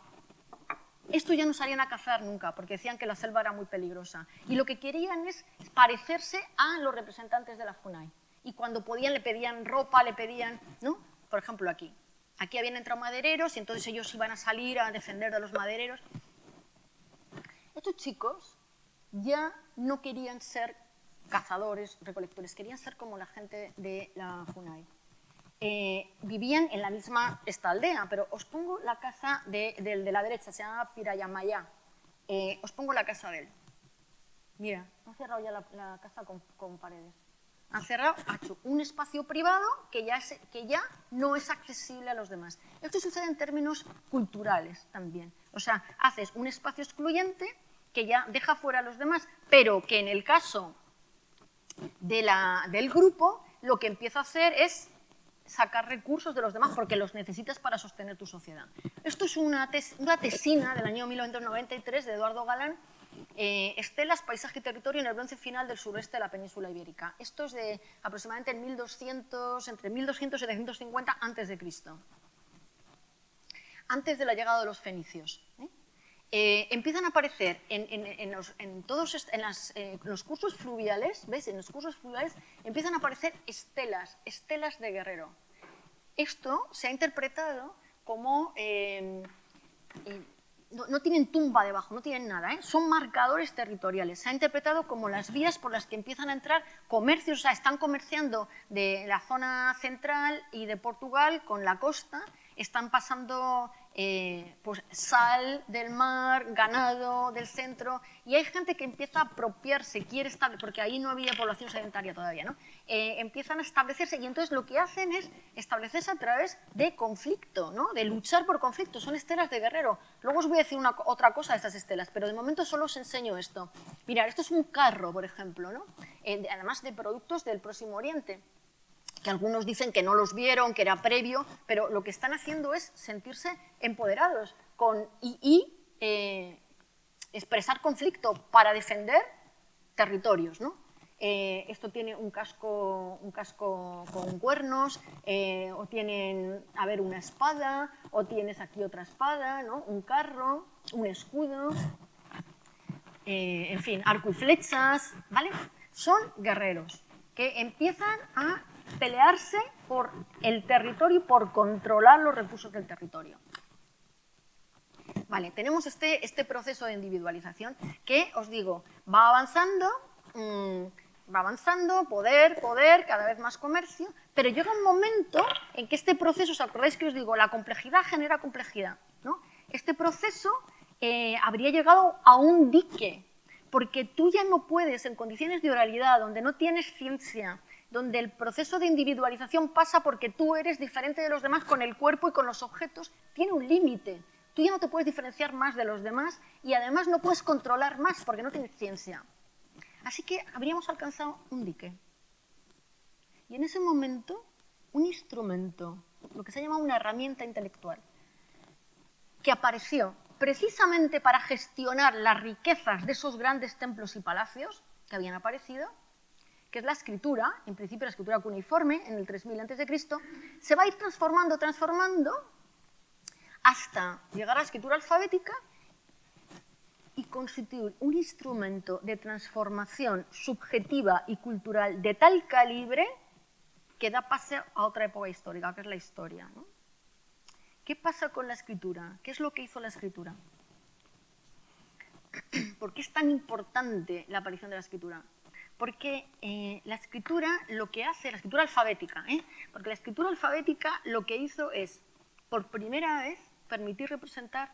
Estos ya no salían a cazar nunca, porque decían que la selva era muy peligrosa. Y lo que querían es parecerse a los representantes de la FUNAI. Y cuando podían le pedían ropa, le pedían, ¿no? Por ejemplo, aquí. Aquí habían entrado madereros y entonces ellos iban a salir a defender de los madereros. Estos chicos ya no querían ser cazadores, recolectores, querían ser como la gente de la FUNAI. Vivían en la misma esta aldea, pero os pongo la casa de la derecha, se llama Pirayamaya. Os pongo la casa de él. Mira, han cerrado ya la casa con paredes. Han cerrado, ha hecho un espacio privado que ya no es accesible a los demás. Esto sucede en términos culturales también. O sea, haces un espacio excluyente que ya deja fuera a los demás, pero que en el caso del grupo lo que empieza a hacer es sacar recursos de los demás porque los necesitas para sostener tu sociedad. Esto es una tesina del año 1993 de Eduardo Galán, Estelas, Paisaje y Territorio en el bronce final del sureste de la península ibérica. Esto es de aproximadamente entre 1200 y 750 a.C., antes de la llegada de los fenicios. Empiezan a aparecer en los cursos fluviales, ¿ves? En los cursos fluviales empiezan a aparecer estelas de guerrero. Esto se ha interpretado como... no tienen tumba debajo, no tienen nada, son marcadores territoriales. Se ha interpretado como las vías por las que empiezan a entrar comercios, o sea, están comerciando de la zona central y de Portugal con la costa, están pasando pues, sal del mar, ganado del centro, y hay gente que empieza a apropiarse, quiere establecer, porque ahí no había población sedentaria todavía, ¿no? Empiezan a establecerse y entonces lo que hacen es establecerse a través de conflicto, ¿no? De luchar por conflicto, son estelas de guerrero. Luego os voy a decir otra cosa de estas estelas, pero de momento solo os enseño esto. Mirad, esto es un carro, por ejemplo, ¿no? Además de productos del Próximo Oriente, que algunos dicen que no los vieron, que era previo, pero lo que están haciendo es sentirse empoderados y expresar conflicto para defender territorios, ¿no? Esto tiene un casco con cuernos, o tienen, a ver, una espada, o tienes aquí otra espada, ¿no? Un carro, un escudo, en fin, arco y flechas, ¿vale? Son guerreros que empiezan a pelearse por el territorio y por controlar los recursos del territorio. Vale, tenemos este proceso de individualización que, os digo, va avanzando va avanzando, poder, cada vez más comercio, pero llega un momento en que este proceso, ¿os acordáis que os digo? La complejidad genera complejidad, ¿no? Este proceso habría llegado a un dique, porque tú ya no puedes, en condiciones de oralidad, donde no tienes ciencia, donde el proceso de individualización pasa porque tú eres diferente de los demás con el cuerpo y con los objetos, tiene un límite. Tú ya no te puedes diferenciar más de los demás y además no puedes controlar más porque no tienes ciencia. Así que habríamos alcanzado un dique. Y en ese momento, un instrumento, lo que se llama una herramienta intelectual, que apareció precisamente para gestionar las riquezas de esos grandes templos y palacios que habían aparecido, que es la escritura, en principio la escritura cuneiforme, en el 3000 a.C., se va a ir transformando hasta llegar a la escritura alfabética y constituir un instrumento de transformación subjetiva y cultural de tal calibre que da pase a otra época histórica, que es la historia, ¿no? ¿Qué pasa con la escritura? ¿Qué es lo que hizo la escritura? ¿Por qué es tan importante la aparición de la escritura? Porque la escritura lo que hace, la escritura alfabética, porque la escritura alfabética lo que hizo es, por primera vez, permitir representar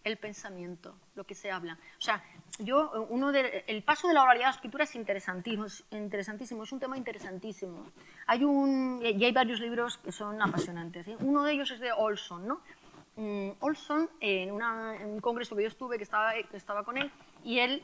el pensamiento, lo que se habla. O sea, el paso de la oralidad a la escritura es interesantísimo, es un tema interesantísimo. Y hay varios libros que son apasionantes. Uno de ellos es de Olson, ¿no? Olson, en un congreso que yo estuve, que estaba con él, y él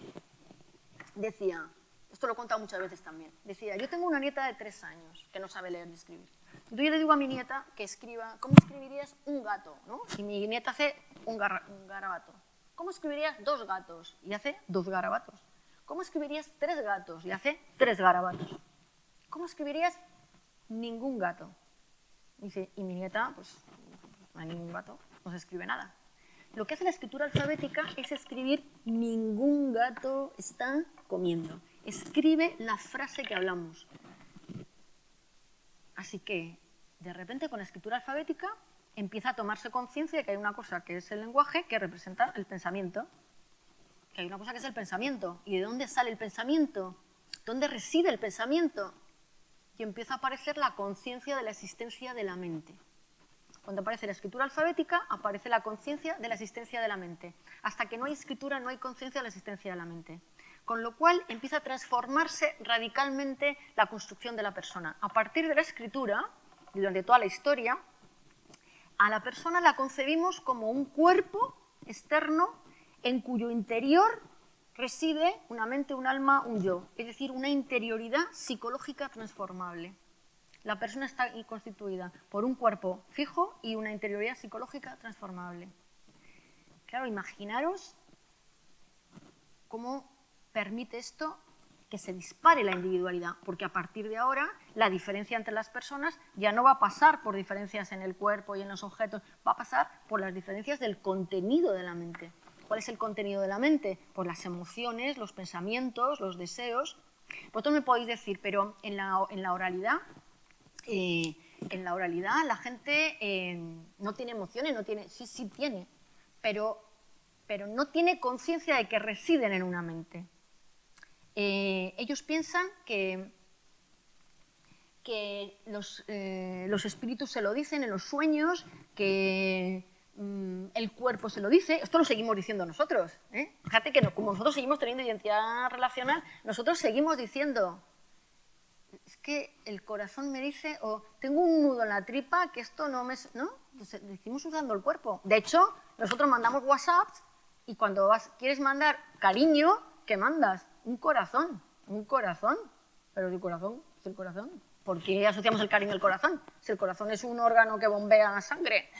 decía, esto lo he contado muchas veces también, decía, yo tengo una nieta de 3 años que no sabe leer ni escribir. Entonces yo le digo a mi nieta que escriba, ¿cómo escribirías un gato? ¿No? Y mi nieta hace un garabato. ¿Cómo escribirías 2 gatos? Y hace 2 garabatos. ¿Cómo escribirías 3 gatos? Y hace 3 garabatos. ¿Cómo escribirías ningún gato? Y mi nieta, pues no hay ningún gato, no se escribe nada. Lo que hace la escritura alfabética es escribir ningún gato está comiendo. Escribe la frase que hablamos. Así que, de repente, con la escritura alfabética empieza a tomarse conciencia de que hay una cosa que es el lenguaje que representa el pensamiento. Que hay una cosa que es el pensamiento. ¿Y de dónde sale el pensamiento? ¿Dónde reside el pensamiento? Y empieza a aparecer la conciencia de la existencia de la mente. Cuando aparece la escritura alfabética, aparece la conciencia de la existencia de la mente. Hasta que no hay escritura, no hay conciencia de la existencia de la mente. Con lo cual empieza a transformarse radicalmente la construcción de la persona. A partir de la escritura, y durante toda la historia, a la persona la concebimos como un cuerpo externo en cuyo interior reside una mente, un alma, un yo. Es decir, una interioridad psicológica transformable. La persona está constituida por un cuerpo fijo y una interioridad psicológica transformable. Claro, imaginaros cómo permite esto que se dispare la individualidad, porque a partir de ahora la diferencia entre las personas ya no va a pasar por diferencias en el cuerpo y en los objetos, va a pasar por las diferencias del contenido de la mente. ¿Cuál es el contenido de la mente? Pues las emociones, los pensamientos, los deseos. Vosotros me podéis decir, pero en la oralidad la gente no tiene emociones, sí tiene, pero no tiene conciencia de que residen en una mente. Ellos piensan que los espíritus se lo dicen en los sueños, que el cuerpo se lo dice. Esto lo seguimos diciendo nosotros. Fíjate que como nosotros seguimos teniendo identidad relacional, nosotros seguimos diciendo, es que el corazón me dice, o tengo un nudo en la tripa, que esto no me... ¿no? Entonces, decimos usando el cuerpo. De hecho, nosotros mandamos WhatsApps y cuando quieres mandar cariño, ¿qué mandas? Un corazón. Pero el corazón es el corazón. ¿Por qué asociamos el cariño al corazón? Si el corazón es un órgano que bombea la sangre.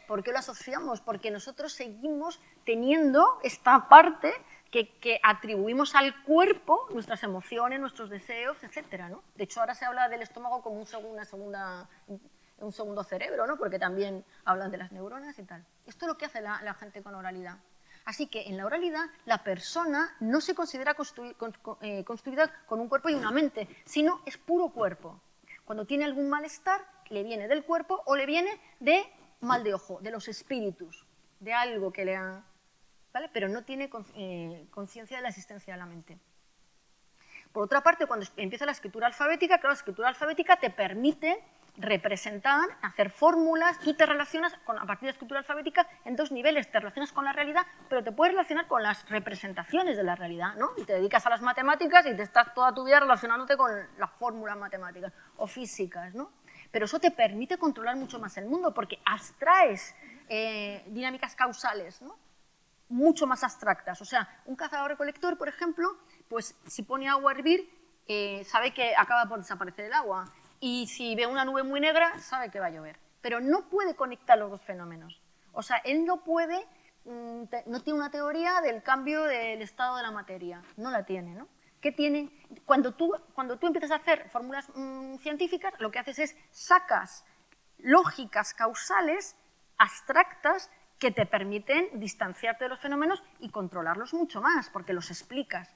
¿Por qué lo asociamos? Porque nosotros seguimos teniendo esta parte que atribuimos al cuerpo, nuestras emociones, nuestros deseos, etc., ¿no? De hecho, ahora se habla del estómago como un segundo cerebro, ¿no? Porque también hablan de las neuronas y tal. Esto es lo que hace la gente con oralidad. Así que en la oralidad la persona no se considera construida con un cuerpo y una mente, sino es puro cuerpo. Cuando tiene algún malestar, le viene del cuerpo o le viene de mal de ojo, de los espíritus, de algo que le ha... ¿Vale? Pero no tiene conciencia de la existencia de la mente. Por otra parte, cuando empieza la escritura alfabética, claro, la escritura alfabética te permite representar, hacer fórmulas, tú te relacionas a partir de la escritura alfabética en dos niveles, te relacionas con la realidad, pero te puedes relacionar con las representaciones de la realidad, ¿no? Y te dedicas a las matemáticas y te estás toda tu vida relacionándote con las fórmulas matemáticas o físicas, ¿no? Pero eso te permite controlar mucho más el mundo porque abstraes dinámicas causales, ¿no? Mucho más abstractas. O sea, un cazador-recolector, por ejemplo, pues si pone agua a hervir, sabe que acaba por desaparecer el agua. Y si ve una nube muy negra, sabe que va a llover. Pero no puede conectar los dos fenómenos. O sea, él no puede, no tiene una teoría del cambio del estado de la materia. No la tiene, ¿no? ¿Qué tiene? Cuando tú empiezas a hacer fórmulas científicas, lo que haces es sacas lógicas causales abstractas que te permiten distanciarte de los fenómenos y controlarlos mucho más, porque los explicas.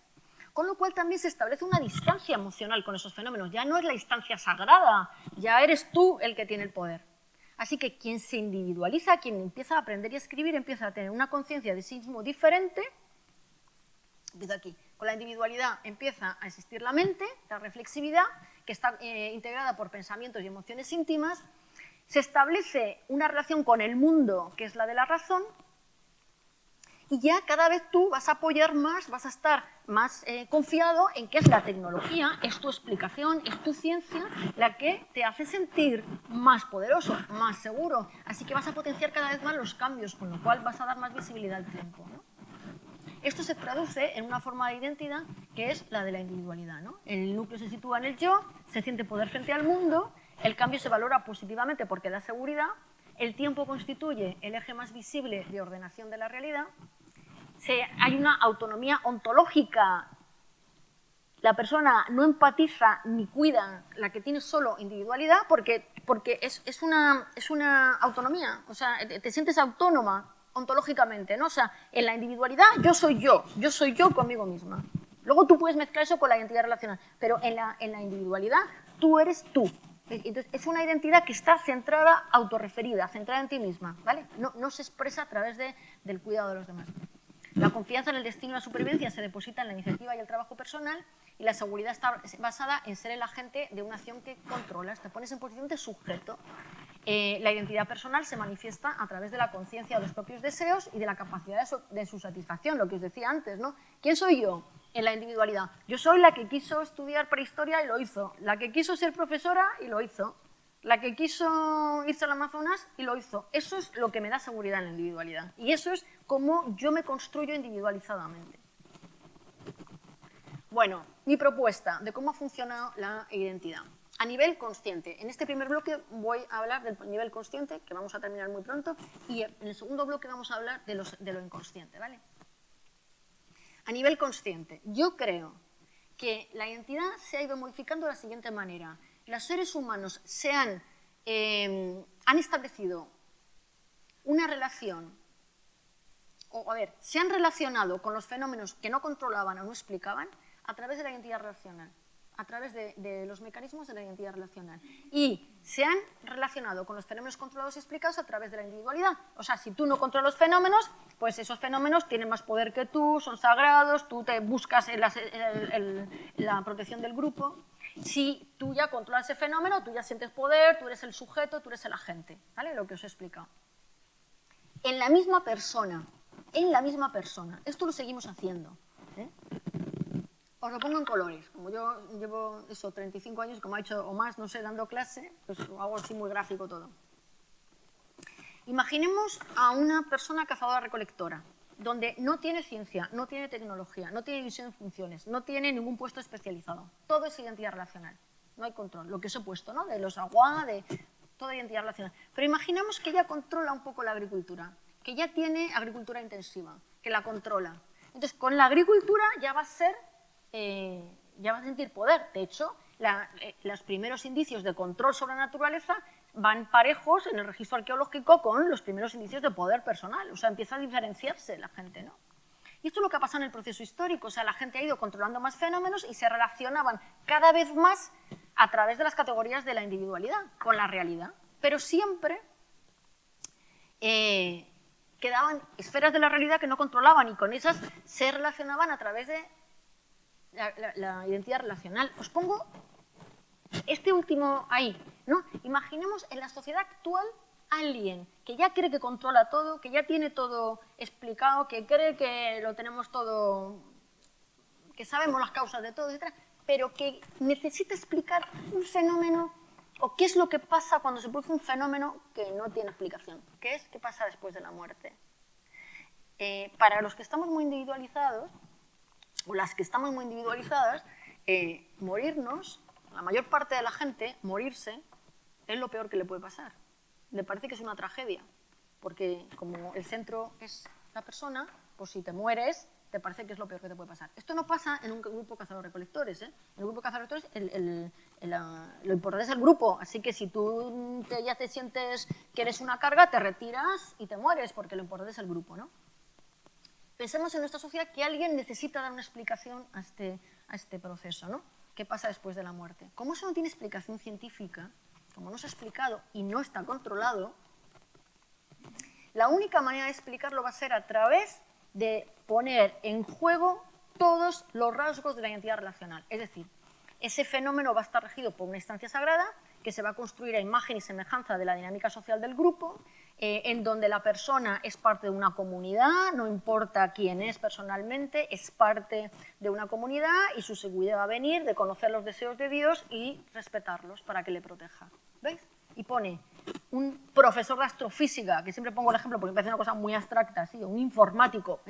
Con lo cual también se establece una distancia emocional con esos fenómenos. Ya no es la distancia sagrada, ya eres tú el que tiene el poder. Así que quien se individualiza, quien empieza a aprender y a escribir, empieza a tener una conciencia de sí mismo diferente. Empiezo aquí. Con la individualidad empieza a existir la mente, la reflexividad, que está integrada por pensamientos y emociones íntimas. Se establece una relación con el mundo, que es la de la razón, y ya cada vez tú vas a apoyar más, vas a estar más confiado en que es la tecnología, es tu explicación, es tu ciencia la que te hace sentir más poderoso, más seguro. Así que vas a potenciar cada vez más los cambios, con lo cual vas a dar más visibilidad al tiempo, ¿no? Esto se traduce en una forma de identidad que es la de la individualidad, ¿no? El núcleo se sitúa en el yo, se siente poder frente al mundo, el cambio se valora positivamente porque da seguridad, el tiempo constituye el eje más visible de ordenación de la realidad, hay una autonomía ontológica. La persona no empatiza ni cuida la que tiene solo individualidad porque es una autonomía, o sea, te sientes autónoma ontológicamente, ¿no? O sea, en la individualidad yo soy yo conmigo misma. Luego tú puedes mezclar eso con la identidad relacional, pero en la individualidad tú eres tú. Entonces, es una identidad que está centrada, autorreferida, centrada en ti misma, ¿vale? No se expresa a través del cuidado de los demás. La confianza en el destino y la supervivencia se deposita en la iniciativa y el trabajo personal y la seguridad está basada en ser el agente de una acción que controlas, te pones en posición de sujeto. La identidad personal se manifiesta a través de la conciencia de los propios deseos y de la capacidad de su satisfacción, lo que os decía antes, ¿no? ¿Quién soy yo en la individualidad? Yo soy la que quiso estudiar prehistoria y lo hizo, la que quiso ser profesora y lo hizo, la que quiso irse al Amazonas y lo hizo. Eso es lo que me da seguridad en la individualidad. Y eso es cómo yo me construyo individualizadamente. Bueno, mi propuesta de cómo ha funcionado la identidad. A nivel consciente. En este primer bloque voy a hablar del nivel consciente, que vamos a terminar muy pronto, y en el segundo bloque vamos a hablar de lo inconsciente, ¿vale? A nivel consciente, yo creo que la identidad se ha ido modificando de la siguiente manera. Los seres humanos han establecido una relación, se han relacionado con los fenómenos que no controlaban o no explicaban a través de la identidad relacional, a través de los mecanismos de la identidad relacional. Y se han relacionado con los fenómenos controlados y explicados a través de la individualidad. O sea, si tú no controlas los fenómenos, pues esos fenómenos tienen más poder que tú, son sagrados, tú te buscas la protección del grupo. Si tú ya controlas ese fenómeno, tú ya sientes poder, tú eres el sujeto, tú eres el agente, ¿vale? Lo que os he explicado. En la misma persona, esto lo seguimos haciendo, ¿eh? Os lo pongo en colores, como yo llevo 35 años, como ha hecho o más, no sé, dando clase, pues lo hago así muy gráfico todo. Imaginemos a una persona cazadora-recolectora, donde no tiene ciencia, no tiene tecnología, no tiene división de funciones, no tiene ningún puesto especializado. Todo es identidad relacional, no hay control. Lo que os he puesto, ¿no? De los agua, de toda identidad relacional. Pero imaginemos que ella controla un poco la agricultura, que ya tiene agricultura intensiva, que la controla. Entonces, con la agricultura ya va a sentir poder. De hecho, los primeros indicios de control sobre la naturaleza van parejos en el registro arqueológico con los primeros indicios de poder personal. O sea, empieza a diferenciarse la gente, ¿no? Y esto es lo que ha pasado en el proceso histórico. O sea, la gente ha ido controlando más fenómenos y se relacionaban cada vez más a través de las categorías de la individualidad con la realidad. Pero siempre quedaban esferas de la realidad que no controlaban y con esas se relacionaban a través de la identidad relacional. Os pongo este último ahí, ¿no? Imaginemos en la sociedad actual alguien que ya cree que controla todo, que ya tiene todo explicado, que cree que lo tenemos todo, que sabemos las causas de todo, etc., pero que necesita explicar un fenómeno o qué es lo que pasa cuando se produce un fenómeno que no tiene explicación. ¿Qué es? ¿Qué pasa después de la muerte? Para los que estamos muy individualizados, o las que estamos muy individualizadas, morirnos, la mayor parte de la gente, morirse, es lo peor que le puede pasar. Le parece que es una tragedia, porque como el centro es la persona, pues si te mueres, te parece que es lo peor que te puede pasar. Esto no pasa en un grupo cazador-recolectores, ¿eh? En un grupo cazador-recolectores lo importante es el grupo, así que si tú ya te sientes que eres una carga, te retiras y te mueres, porque lo importante es el grupo, ¿no? Pensemos en nuestra sociedad que alguien necesita dar una explicación a este proceso, ¿no? ¿Qué pasa después de la muerte? Como eso no tiene explicación científica, como no se ha explicado y no está controlado, la única manera de explicarlo va a ser a través de poner en juego todos los rasgos de la identidad relacional. Es decir, ese fenómeno va a estar regido por una instancia sagrada que se va a construir a imagen y semejanza de la dinámica social del grupo, en donde la persona es parte de una comunidad, no importa quién es personalmente, es parte de una comunidad y su seguridad va a venir de conocer los deseos de Dios y respetarlos para que le proteja. ¿Veis? Y pone un profesor de astrofísica, que siempre pongo el ejemplo porque me parece una cosa muy abstracta, ¿sí? Un informático,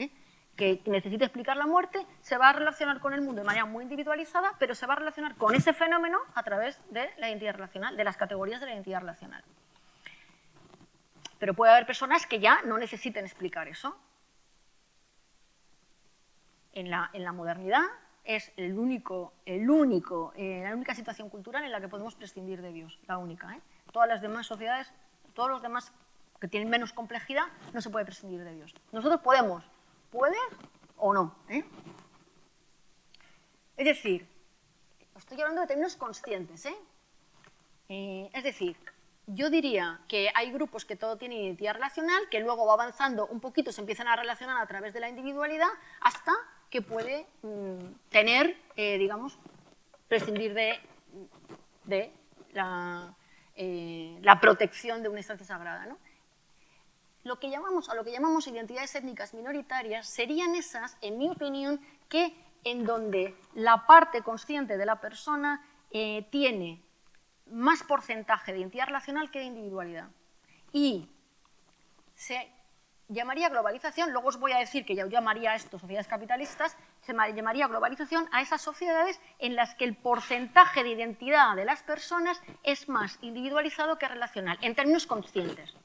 que necesite explicar la muerte, se va a relacionar con el mundo de manera muy individualizada, pero se va a relacionar con ese fenómeno a través de la identidad relacional, de las categorías de la identidad relacional. Pero puede haber personas que ya no necesiten explicar eso. En la modernidad es la única situación cultural en la que podemos prescindir de Dios, la única. Todas las demás sociedades, todos los demás que tienen menos complejidad, no se puede prescindir de Dios. Nosotros podemos, ¿puedes o no? Es decir, estoy hablando de términos conscientes. Es decir, yo diría que hay grupos que todo tienen identidad relacional, que luego va avanzando un poquito, se empiezan a relacionar a través de la individualidad, hasta que puede tener, digamos, prescindir de la protección de una instancia sagrada, ¿no? A lo que llamamos identidades étnicas minoritarias serían esas, en mi opinión, que en donde la parte consciente de la persona tiene más porcentaje de identidad relacional que de individualidad. Y se llamaría globalización, luego os voy a decir que yo llamaría a esto sociedades capitalistas, se llamaría globalización a esas sociedades en las que el porcentaje de identidad de las personas es más individualizado que relacional, en términos conscientes.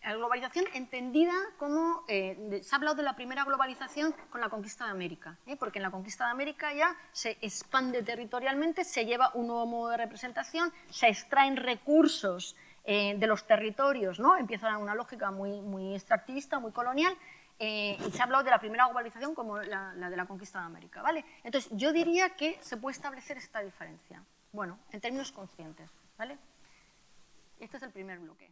La globalización entendida como, se ha hablado de la primera globalización con la conquista de América, porque en la conquista de América ya se expande territorialmente, se lleva un nuevo modo de representación, se extraen recursos de los territorios, ¿no? Empieza una lógica muy extractivista, muy colonial, y se ha hablado de la primera globalización como la de la conquista de América, ¿vale? Entonces, yo diría que se puede establecer esta diferencia, bueno, en términos conscientes, ¿vale? Este es el primer bloque.